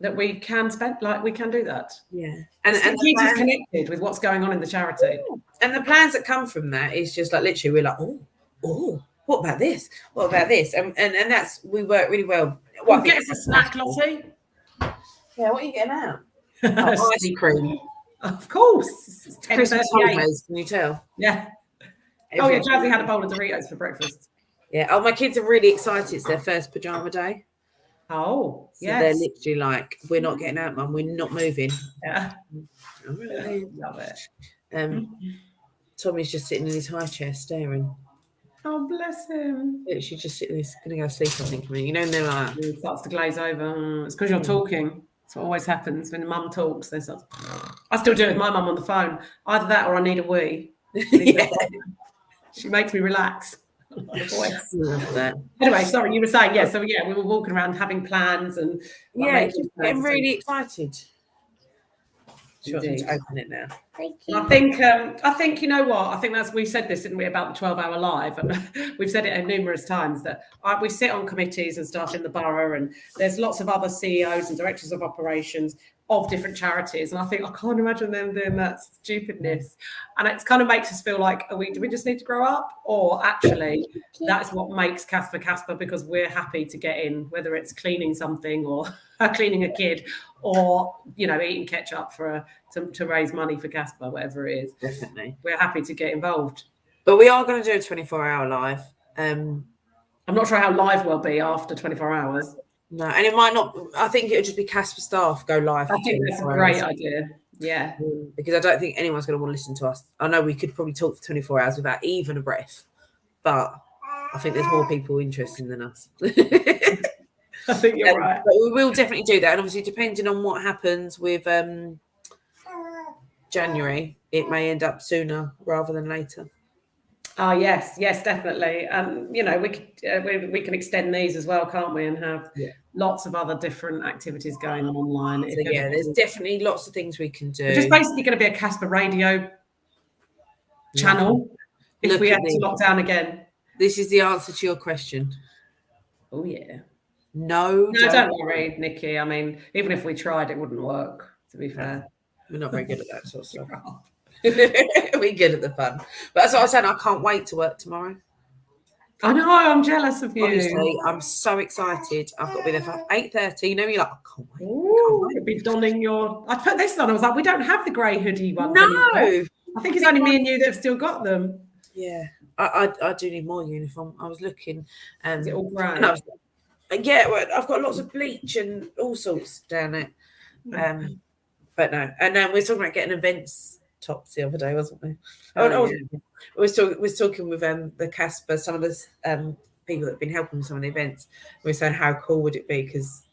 that we can spend, we can do that. Yeah. And keep us connected with what's going on in the charity. And the plans that come from that is just literally we're like, oh, what about this? What about this? And that's, we work really well. Get us a snack, Lottie. Yeah, what are you getting out? Ice cream. Of course. It's Christmas holidays, can you tell? Yeah. Jazzy had a bowl of Doritos for breakfast. Yeah. Oh, my kids are really excited. It's their first pajama day. Oh, so they're literally like, we're not getting out, Mum. We're not moving. Yeah. I really love it. Tommy's just sitting in his high chair staring. Oh, bless him. Literally just sitting there. He's going to go sleep, I think. And they're like... It starts to glaze over. It's because you're talking. That's what always happens when Mum talks. They start... I still do it with my mum on the phone. Either that or I need a wee. She makes me relax. Anyway, sorry, you were saying, so we were walking around having plans and I'm really excited. Sure, to open it now. Thank you. I think you know what? I think we said this, didn't we, about the 12-hour live? And we've said it numerous times that we sit on committees and stuff in the borough, and there's lots of other CEOs and directors of operations. of different charities, and I think I can't imagine them doing that stupidness. And it kind of makes us feel like, do we just need to grow up, or actually that's what makes Casper, because we're happy to get in, whether it's cleaning something or cleaning a kid, or eating ketchup to raise money for Casper, whatever it is. Definitely, we're happy to get involved. But we are going to do a 24-hour live. I'm not sure how live we'll be after 24 hours. No, and it might not. I think it'll just be Casper staff go live. I think that's a great idea. Yeah. Because I don't think anyone's going to want to listen to us. I know we could probably talk for 24 hours without even a breath, but I think there's more people interested than us. I think you're right. But we will definitely do that. And obviously, depending on what happens with January, it may end up sooner rather than later. Oh, yes, definitely. We can extend these as well, can't we? And have lots of other different activities going on online. So, there's definitely lots of things we can do. We're just basically going to be a Casper radio channel if we have to lock down again. This is the answer to your question. Oh, yeah. No, don't worry, Nikki. I mean, even if we tried, it wouldn't work, to be fair. We're not very good at that sort of stuff. We're good at the fun. But that's what I was saying. I can't wait to work tomorrow. I know. I'm jealous of you. Honestly, I'm so excited. I've got to be there for 8:30. You're like, I can't wait. You'll be donning your... I put this on. I was like, we don't have the grey hoodie ones. No. Anymore. I think it's only me and you that have still got them. Yeah. I do need more uniform. I was looking. Is it all grey? Yeah, I've got lots of bleach and all sorts down it. But no. And then we were talking about getting events tops the other day, wasn't we? We was talking with the Casper, some of the people that have been helping with some of the events. We were saying how cool would it be, because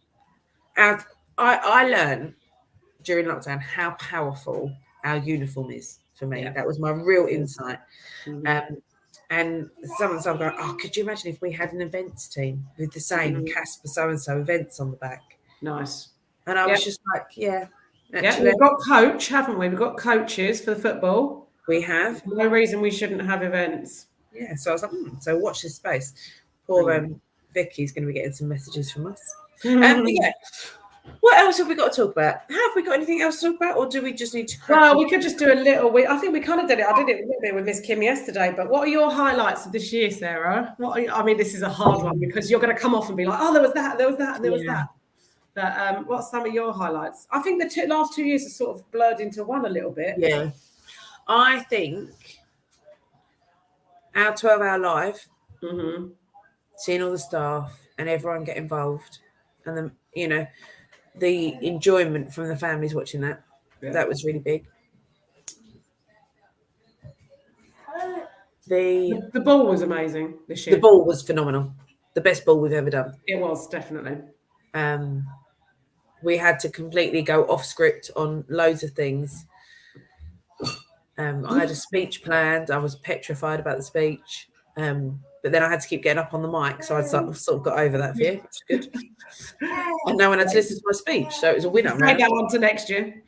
I learned during lockdown how powerful our uniform is for me. That was my real insight. And some of the stuff going, could you imagine if we had an events team with the same Casper so-and-so events on the back? Nice. And I was just like, actually, we've got coach, haven't we? We've got coaches for the football. We have. No reason we shouldn't have events. Yeah, so I was like, so watch this space. Poor Vicky's going to be getting some messages from us. What else have we got to talk about? Have we got anything else to talk about, or do we just need to... Well, we could just do a little... I think we kind of did it. I did it a little bit with Miss Kim yesterday, but what are your highlights of this year, Sarah? This is a hard one, because you're going to come off and be like, there was that, and there was that. But what's some of your highlights? I think the last 2 years are sort of blurred into one a little bit. Yeah. I think our 12-hour live, seeing all the staff and everyone get involved, and then, the enjoyment from the families watching that was really big. The ball was amazing this year. The ball was phenomenal. The best ball we've ever done. It was, definitely. We had to completely go off script on loads of things. I had a speech planned. I was petrified about the speech. But then I had to keep getting up on the mic. So I sort of got over that fear, which is good. And no one had to listen to my speech. So it was a winner. Take that on to next year.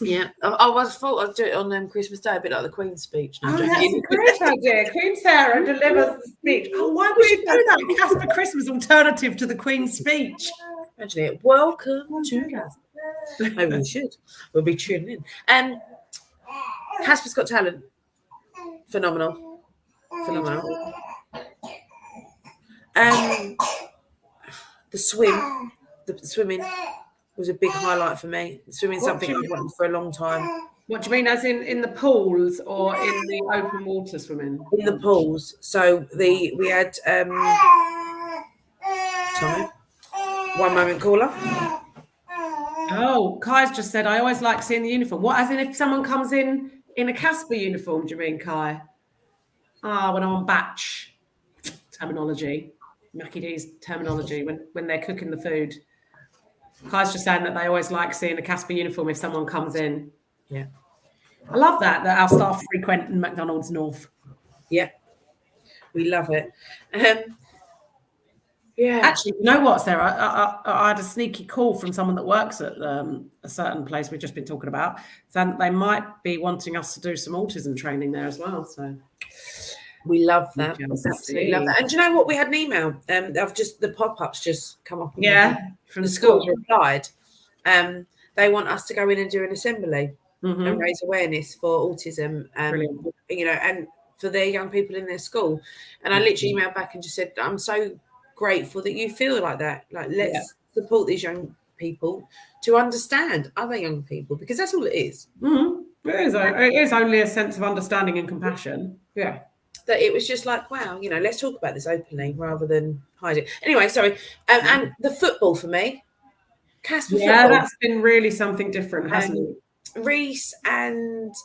Yeah. I thought I'd do it on Christmas Day, a bit like the Queen's speech. No, that's a great idea. Queen Sarah delivers the speech. Why would you do that? Casper Christmas alternative to the Queen's speech. Imagine it. Welcome to Casper. Maybe we should. We'll be tuning in. Casper's Got Talent. Phenomenal. The swimming was a big highlight for me. Swimming's something I've wanted for a long time. What do you mean, as in the pools or in the open water swimming? In the pools. So we had Tommy. One moment, caller. Oh, Kai's just said, I always like seeing the uniform. What, as in if someone comes in a Casper uniform, do you mean, Kai? When I'm on batch terminology, Mackie D's terminology, when they're cooking the food. Kai's just saying that they always like seeing a Casper uniform if someone comes in. Yeah. I love that our staff frequent McDonald's North. Yeah. We love it. Yeah. Actually, you know what, Sarah? I had a sneaky call from someone that works at a certain place we've just been talking about, saying they might be wanting us to do some autism training there as well. So we love that. Absolutely love that. And do you know what? We had an email. The pop-ups just come up. Yeah, from the schools replied. they want us to go in and do an assembly Mm-hmm. and raise awareness for autism, you know, and for their young people in their school. And I literally emailed back and just said, I'm so grateful that you feel like that. Like, let's support these young people to understand other young people, because that's all it is. Mm-hmm. It is only a sense of understanding and compassion. Yeah. That it was just like, wow, you know, let's talk about this openly rather than hide it. Anyway, sorry. And the football for me, Casper football. That's been really something different, hasn't it? Reese and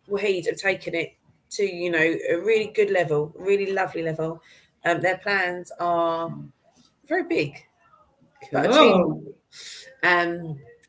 Wahid have taken it to, you know, a really good level, really lovely level. Their plans are very big, but achievable.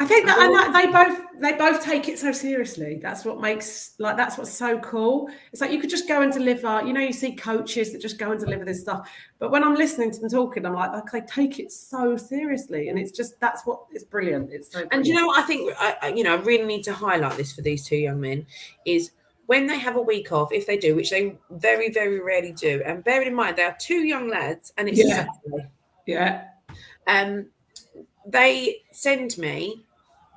I think that they both take it so seriously. That's what makes, like, that's what's so cool. It's like you could just go and deliver, you know, you see coaches that just go and deliver this stuff. But when I'm listening to them talking, I'm like, they take it so seriously. And it's just, that's what is brilliant. It's so brilliant. And you know what I think, you know, I really need to highlight this for these two young men is when they have a week off, if they do, which they very, very rarely do. And bearing in mind, they are two young lads and it's a Saturday. Yeah. They send me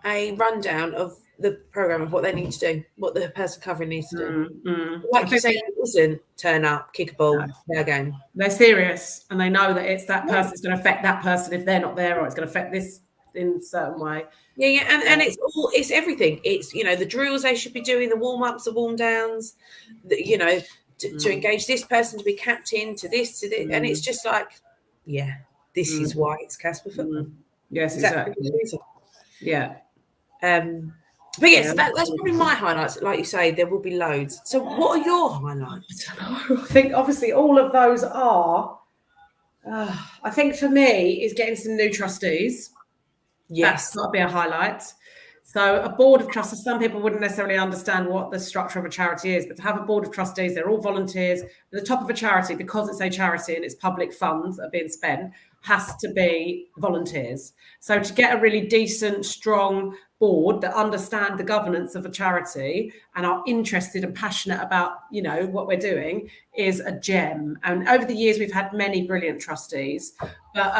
a rundown of the program of what they need to do, what the person covering needs to do. Like you say, it isn't turn up, kick a ball, play a game. They're serious and they know that it's that person. It's going to affect that person if they're not there, or it's going to affect this in a certain way. And it's everything. It's, you know, the drills they should be doing, the warm-ups, the warm-downs, you know, to engage this person to be captain, to this, and it's just like, this is why it's Casper football. Yes, exactly. Yeah. But yes, that's probably my highlights. Like you say, there will be loads. So what are your highlights? I think obviously all of those are, I think for me, is getting some new trustees. Yes. That's got to be a highlight. So a board of trustees, some people wouldn't necessarily understand what the structure of a charity is, but to have a board of trustees, they're all volunteers. At the top of a charity, because it's a charity and it's public funds that are being spent, has to be volunteers. So to get a really decent, strong board that understand the governance of a charity and are interested and passionate about, you know, what we're doing is a gem. And over the years, we've had many brilliant trustees. But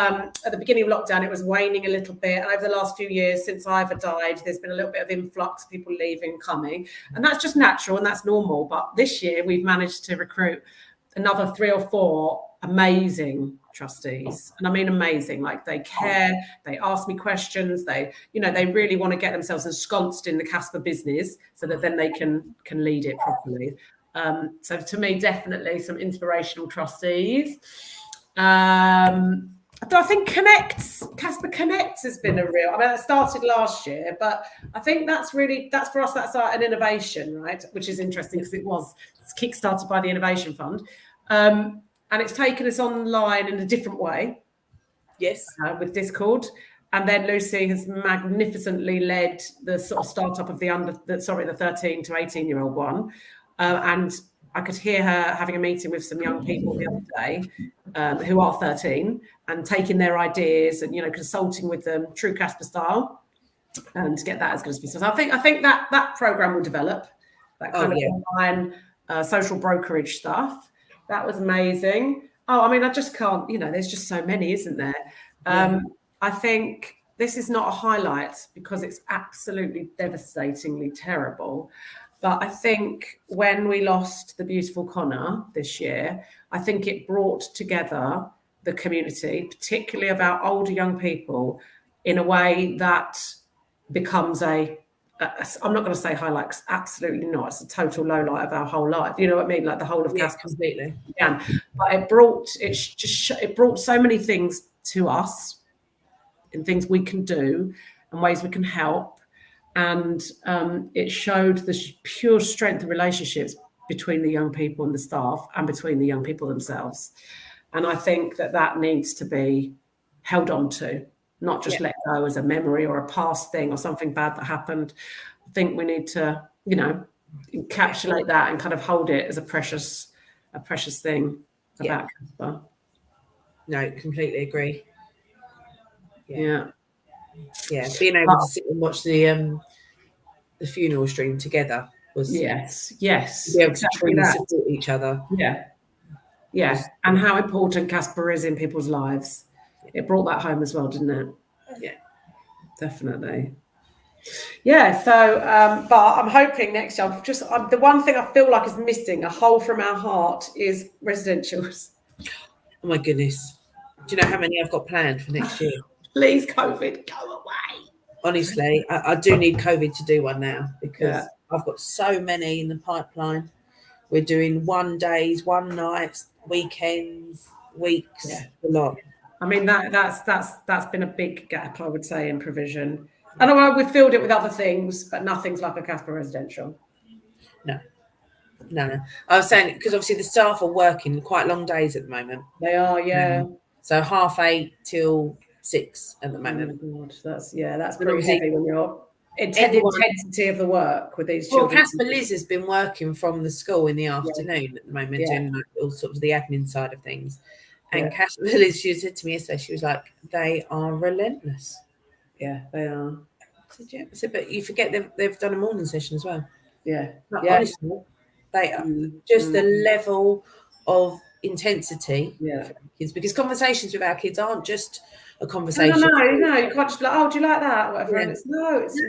at the beginning of lockdown, it was waning a little bit. And over the last few years, since Ivor died, there's been a little bit of influx, people leaving, coming. And that's just natural and that's normal. But this year, we've managed to recruit another 3 or 4 amazing trustees. And I mean amazing, like they care, they ask me questions, they, you know, they really want to get themselves ensconced in the Casper business so that then they can lead it properly. So to me, definitely some inspirational trustees. I think Casper Connects has been a real, I mean, that started last year, but I think that's for us, that's an innovation, right? Which is interesting because it's kickstarted by the Innovation Fund. And it's taken us online in a different way. Yes. With Discord. And then Lucy has magnificently led the sort of startup of the 13 to 18-year-old one. And I could hear her having a meeting with some young people the other day who are 13 and taking their ideas and, you know, consulting with them, true Casper style, and to get that as good as possible. So I think that program will develop, that kind of online social brokerage stuff. That was amazing. Oh, I mean, I just can't, you know, there's just so many, isn't there? I think this is not a highlight because it's absolutely devastatingly terrible. But I think when we lost the beautiful Connor this year, I think it brought together the community, particularly of our older young people, in a way that becomes I'm not going to say highlight, absolutely not. It's a total low light of our whole life. You know what I mean? Like the whole of Casper. Completely. Yeah. But it brought so many things to us, and things we can do, and ways we can help. And it showed the pure strength of relationships between the young people and the staff, and between the young people themselves. And I think that needs to be held on to. Not just let go as a memory or a past thing or something bad that happened. I think we need to, you know, encapsulate that and kind of hold it as a precious thing about Casper. No, completely agree. Yeah. Being able to sit and watch the funeral stream together was yes. To be able to truly support each other. Yeah. And how important Casper is in people's lives. It brought that home as well, didn't it? Yeah, definitely. Yeah, so but I'm hoping next year. The one thing I feel like is missing, a hole from our heart, is residentials. Oh my goodness! Do you know how many I've got planned for next year? Please, COVID, go away. Honestly, I do need COVID to do one now because I've got so many in the pipeline. We're doing 1 days, 1 nights, weekends, weeks, a lot. I mean that's been a big gap, I would say, in provision. And we've filled it with other things, but nothing's like a Casper residential. No. I was saying because obviously the staff are working quite long days at the moment. They are, yeah. So 8:30 till 6 at the moment. Oh God, that's pretty heavy when you're intensity of the work with these well, children. Casper Liz has been working from the school in the afternoon at the moment, doing all sorts of the admin side of things. And Casper Liz, she said to me yesterday, she was like, they are relentless. Yeah, they are. I said, but you forget they've done a morning session as well. Yeah. Honestly, they are just the level of intensity for kids, because conversations with our kids aren't just a conversation. No, you can't just be like, oh, do you like that? Whatever. And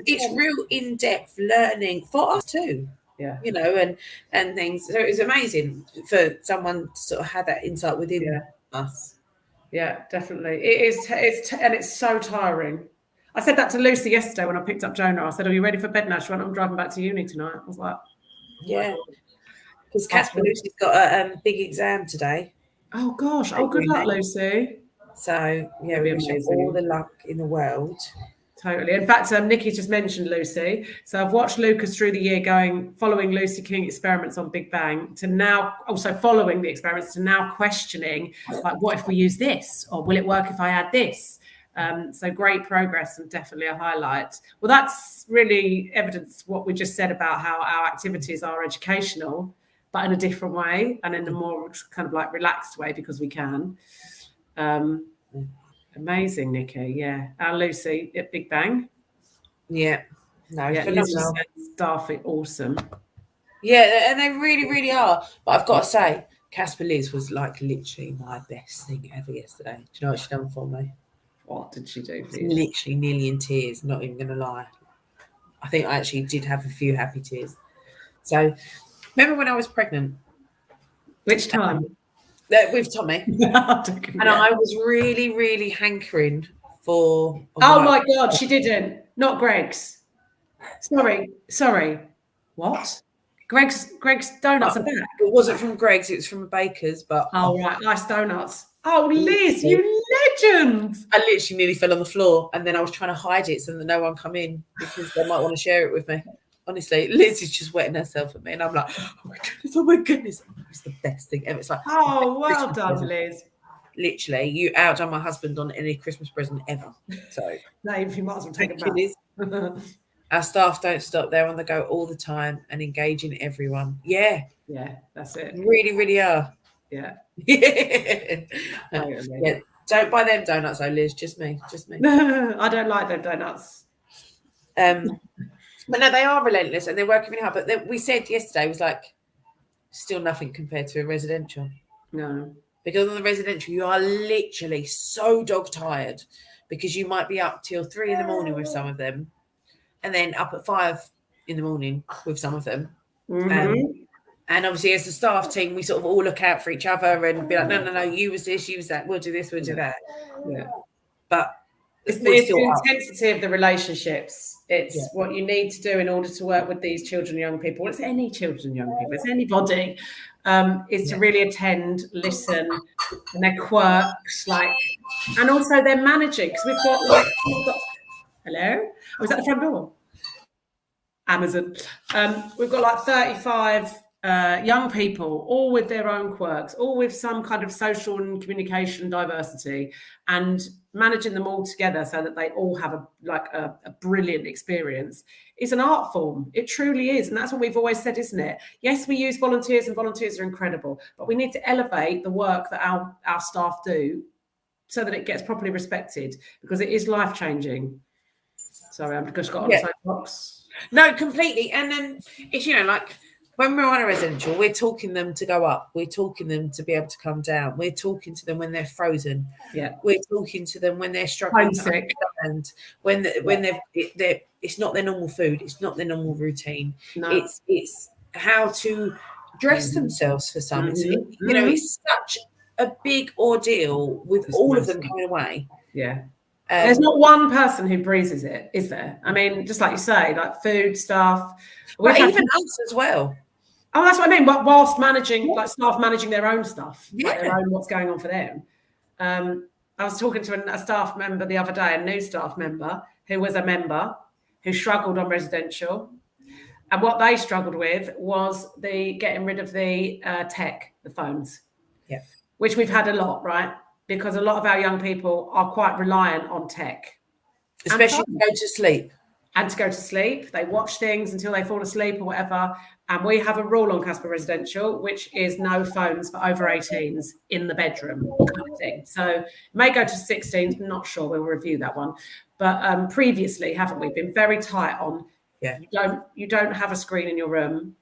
it's real in-depth learning for us too. Yeah. You know, and things. So it was amazing for someone to sort of have that insight within us. Yeah, definitely. It is. It's so tiring. I said that to Lucy yesterday when I picked up Jonah. I said, are you ready for bed now? She went, I'm driving back to uni tonight. I was like, yeah. Because Casper Lucy's got a big exam today. Oh, gosh. Oh, good luck, Lucy. So, yeah, we wish her all the luck in the world. Totally. In fact, Nikki's just mentioned Lucy. So I've watched Lucas through the year following Lucy King experiments on Big Bang to now also following the experiments to now questioning, like, what if we use this? Or will it work if I add this? So great progress and definitely a highlight. Well, that's really evidence what we just said about how our activities are educational, but in a different way and in a more kind of like relaxed way because we can. Amazing, Nikki. Yeah. Our Lucy at Big Bang. Yeah. No, phenomenal. Staff are awesome. Yeah, and they really, really are. But I've got to say, Casper Liz was like literally my best thing ever yesterday. Do you know what she done for me? What did she do for you? Literally nearly in tears, not even going to lie. I think I actually did have a few happy tears. So, remember when I was pregnant? Which time? With Tommy. And I was really, really hankering for... Oh, my God, she didn't. Not Greg's. Sorry. What? Greg's donuts are back. It wasn't from Greg's, it was from a baker's, but... Oh, right, nice donuts. Oh, Liz, you legend! I literally nearly fell on the floor, and then I was trying to hide it so that no one come in because they might want to share it with me. Honestly, Liz is just wetting herself at me, and I'm like, oh my goodness. It's the best thing ever. It's like, oh, well done, Liz. Literally, you outdone my husband on any Christmas present ever. So, Dave, you might as well take it back. Our staff don't stop. They're on the go all the time and engaging everyone. Yeah, that's it. Really, really are. Yeah. Yeah. Don't buy them donuts, though, Liz. Just me. I don't like them donuts. But no, they are relentless and they're working really hard. But we said yesterday was like still nothing compared to a residential. No. Because on the residential, you are literally so dog tired because you might be up till 3 a.m. with some of them and then up at 5 a.m. with some of them. Mm-hmm. And obviously, as a staff team, we sort of all look out for each other and be like, no, you was this, you was that, we'll do this, we'll do that. Yeah. But it's the intensity of the relationships. It's what you need to do in order to work with these children and young people. It's any children and young people. It's anybody. Is to really attend, listen, and their quirks, and also they're managing because we've got hello. I was at the front door. Amazon. We've got 35 young people, all with their own quirks, all with some kind of social and communication diversity, and managing them all together so that they all have a brilliant experience is an art form. It truly is. And that's what we've always said, isn't it? Yes, we use volunteers and volunteers are incredible, but we need to elevate the work that our staff do so that it gets properly respected because it is life-changing. Sorry, I've just got on the soapbox. No, completely. And then it's, when we're on a residential, we're talking them to go up. We're talking them to be able to come down. We're talking to them when they're frozen. Yeah. We're talking to them when they're struggling. Homesick. And when they're it's not their normal food, it's not their normal routine. No. It's how to dress themselves for some. It's, it's such a big ordeal with all of them coming away. Yeah. There's not one person who breezes it, is there? I mean, just like you say, like food stuff. But even us as well. Oh, that's what I mean. But whilst managing, like staff managing their own stuff, Yeah. like their own what's going on for them. I was talking to a staff member the other day, a new staff member who was a member who struggled on residential. And what they struggled with was the getting rid of the tech, the phones. Yeah. Which we've had a lot, right? Because a lot of our young people are quite reliant on tech. Especially to go to sleep. And to go to sleep. They watch things until they fall asleep or whatever. And we have a rule on Casper Residential, which is no phones for over 18s in the bedroom kind of thing. So it may go to 16s, I'm not sure. We'll review that one. But previously, haven't we, been very tight on you don't have a screen in your room.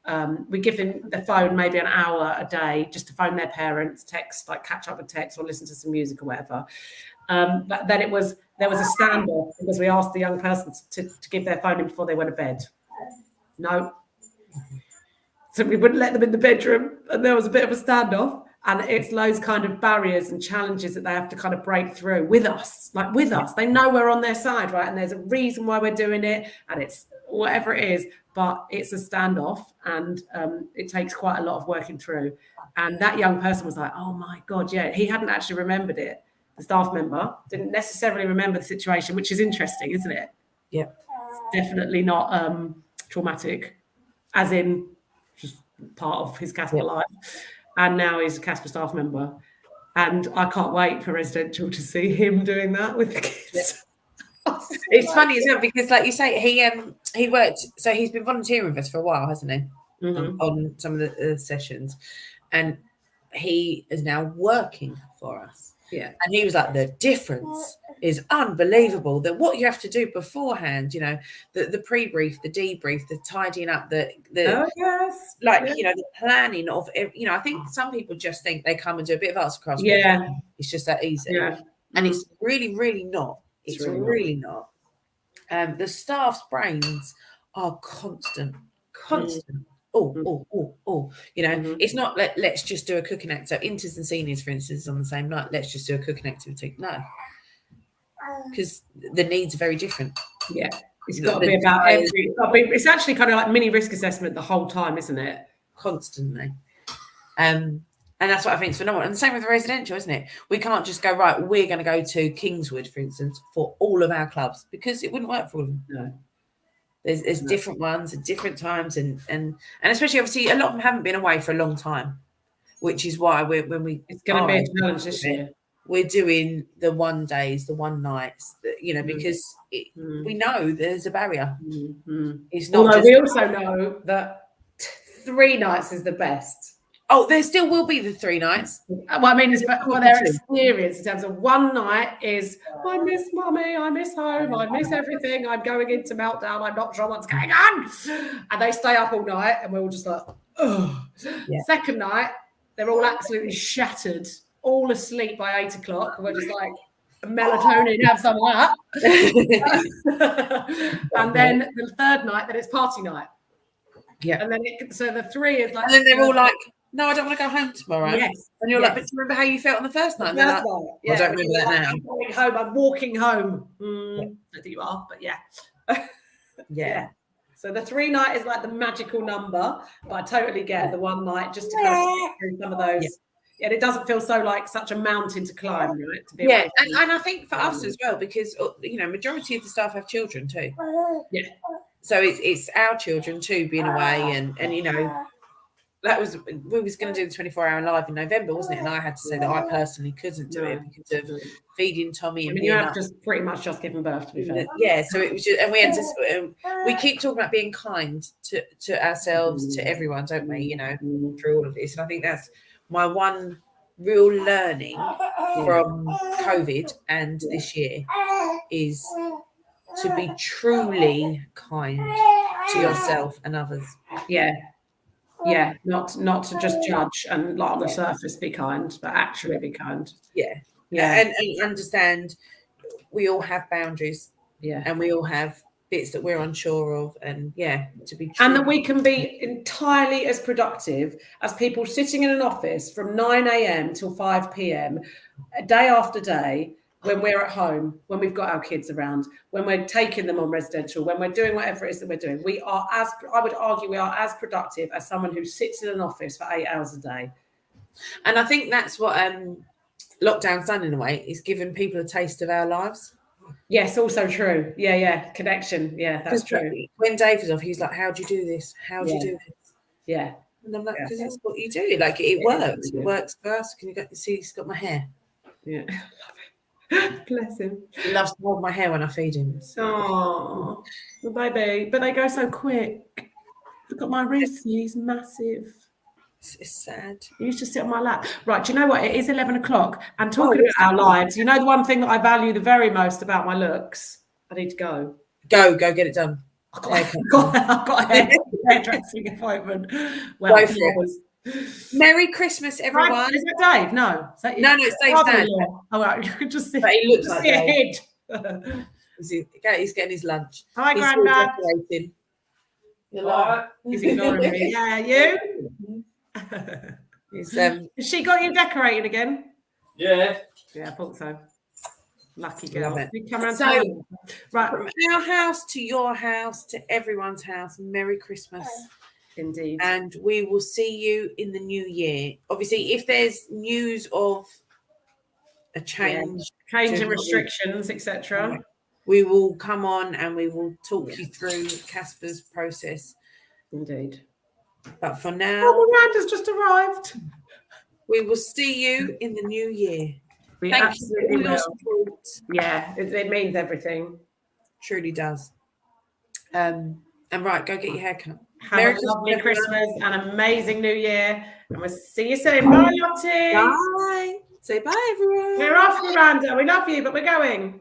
We give them the phone maybe an hour a day just to phone their parents, text, like catch up with text or listen to some music or whatever. But then there was a standoff because we asked the young person to give their phone in before they went to bed. No. So we wouldn't let them in the bedroom, and there was a bit of a standoff. And it's those kind of barriers and challenges that they have to kind of break through with us, like with us. They know we're on their side, right? And there's a reason why we're doing it, and it's whatever it is, but it's a standoff, and it takes quite a lot of working through. And that young person was like, oh my God, yeah, he hadn't actually remembered it. The staff member didn't necessarily remember the situation, which is interesting, isn't it? Yeah. It's definitely not traumatic, as in just part of his Casper life. And now he's a Casper staff member. And I can't wait for residential to see him doing that with the kids. It's funny as well because, like you say, he worked. So he's been volunteering with us for a while, hasn't he? On some of the sessions, and he is now working for us. Yeah, and he was like, the difference is unbelievable. That what you have to do beforehand, you know, the pre-brief, the debrief, the tidying up, the the planning of, you know, I think some people just think they come and do a bit of arts and crafts. Yeah, it's just that easy. Yeah, and it's really not. It's really not. The staff's brains are constant. Oh, you know, it's not let's just do a cooking act. So inters and seniors, for instance, on the same night, let's just do a cooking activity. No, because the needs are very different. Yeah, it's got to be about it's actually kind of like mini risk assessment the whole time, isn't it? Constantly. And that's what I think is phenomenal. And the same with the residential, isn't it? We can't just go, right, we're going to go to Kingswood, for instance, for all of our clubs, because it wouldn't work for all of them. No. There's different ones at different times, and especially obviously a lot of them haven't been away for a long time, which is why it's going to be a challenge this year. We're doing the 1 days, the 1 nights, you know, because we know there's a barrier. It's not. Although we also know that 3 nights is the best. Oh, there still will be the 3 nights. Well, I mean, it's for their experience in terms of 1 night is, I miss mummy, I miss home, I miss everything, I'm going into meltdown, I'm not sure what's going on. And they stay up all night and we're all just like, oh. Yeah. Second night, they're all absolutely shattered, all asleep by 8 o'clock. And we're just like, melatonin, have some of that. And then the third night, then it's party night. Yeah. And then so the 3 is like. And then they're all like, no, I don't want to go home tomorrow. Yes. And you're like, but do you remember how you felt on the first night? Like, yeah. I don't remember that now. I'm going home. I'm walking home. I think you are, but yeah. Yeah. So the 3 night is like the magical number, but I totally get the 1 night just to kind of get through some of those. Yeah. And it doesn't feel so like such a mountain to climb, right? To be and I think for us as well, because, you know, majority of the staff have children too. Yeah. So it's our children too being away, and you know, we was going to do the 24-hour live in November, wasn't it? And I had to say that I personally couldn't do it because of feeding Tommy. And you have just pretty much just given birth, to be fair. Yeah, so it was just, and we had to. We keep talking about being kind to ourselves, to everyone, don't we? You know, through all of this, and I think that's my one real learning from COVID and this year is to be truly kind to yourself and others. Yeah, not to just judge and like on the surface be kind, but actually be kind. Yeah. And understand we all have boundaries, and we all have bits that we're unsure of, and to be true. And that we can be entirely as productive as people sitting in an office from 9 a.m. till 5 p.m. day after day, when we're at home, when we've got our kids around, when we're taking them on residential, when we're doing whatever it is that we're doing. We are I would argue we are as productive as someone who sits in an office for 8 hours a day. And I think that's what lockdown's done in a way, is giving people a taste of our lives. Yes, also true. Yeah. Connection. Yeah, that's true. When Dave was off, he was like, how do you do this? How do you do this? Yeah. And I'm like, because that's what you do. Like, it works. It works for us. Can you see he's got my hair? Yeah. Bless him. He loves to hold my hair when I feed him. Oh, the baby. But they go so quick. Look at my wrist. He's massive. It's sad. You used to sit on my lap. Right, do you know what? It is 11 o'clock. And talking about our lives, you know the one thing that I value the very most about my looks? I need to go. Go get it done. I've got a hairdressing appointment. Well, go for it. Merry Christmas, everyone. Right, is that Dave? No. Is that no, it's Dave's dad. Oh, right. You could just see, but he looks like Dave. He's getting his lunch. Hi, Grandad. You're like, he's ignoring me. Yeah, you? Has she got you decorated again? Yeah. Yeah, I thought so. Lucky girl. So, right, from our house to your house to everyone's house, Merry Christmas. Indeed. And we will see you in the new year. Obviously, if there's news of a change in restrictions, etc., we will come on and we will talk you through Casper's process. Indeed. But for now, Miranda's just arrived. We will see you in the new year. We Thank absolutely you for your support. Yeah, it means everything. Truly does. And right, go get your haircut. Have a lovely Christmas and an amazing New Year. And we'll see you soon. Bye, Lottie. Bye. Say bye, everyone. We're off, Miranda. We love you, but we're going.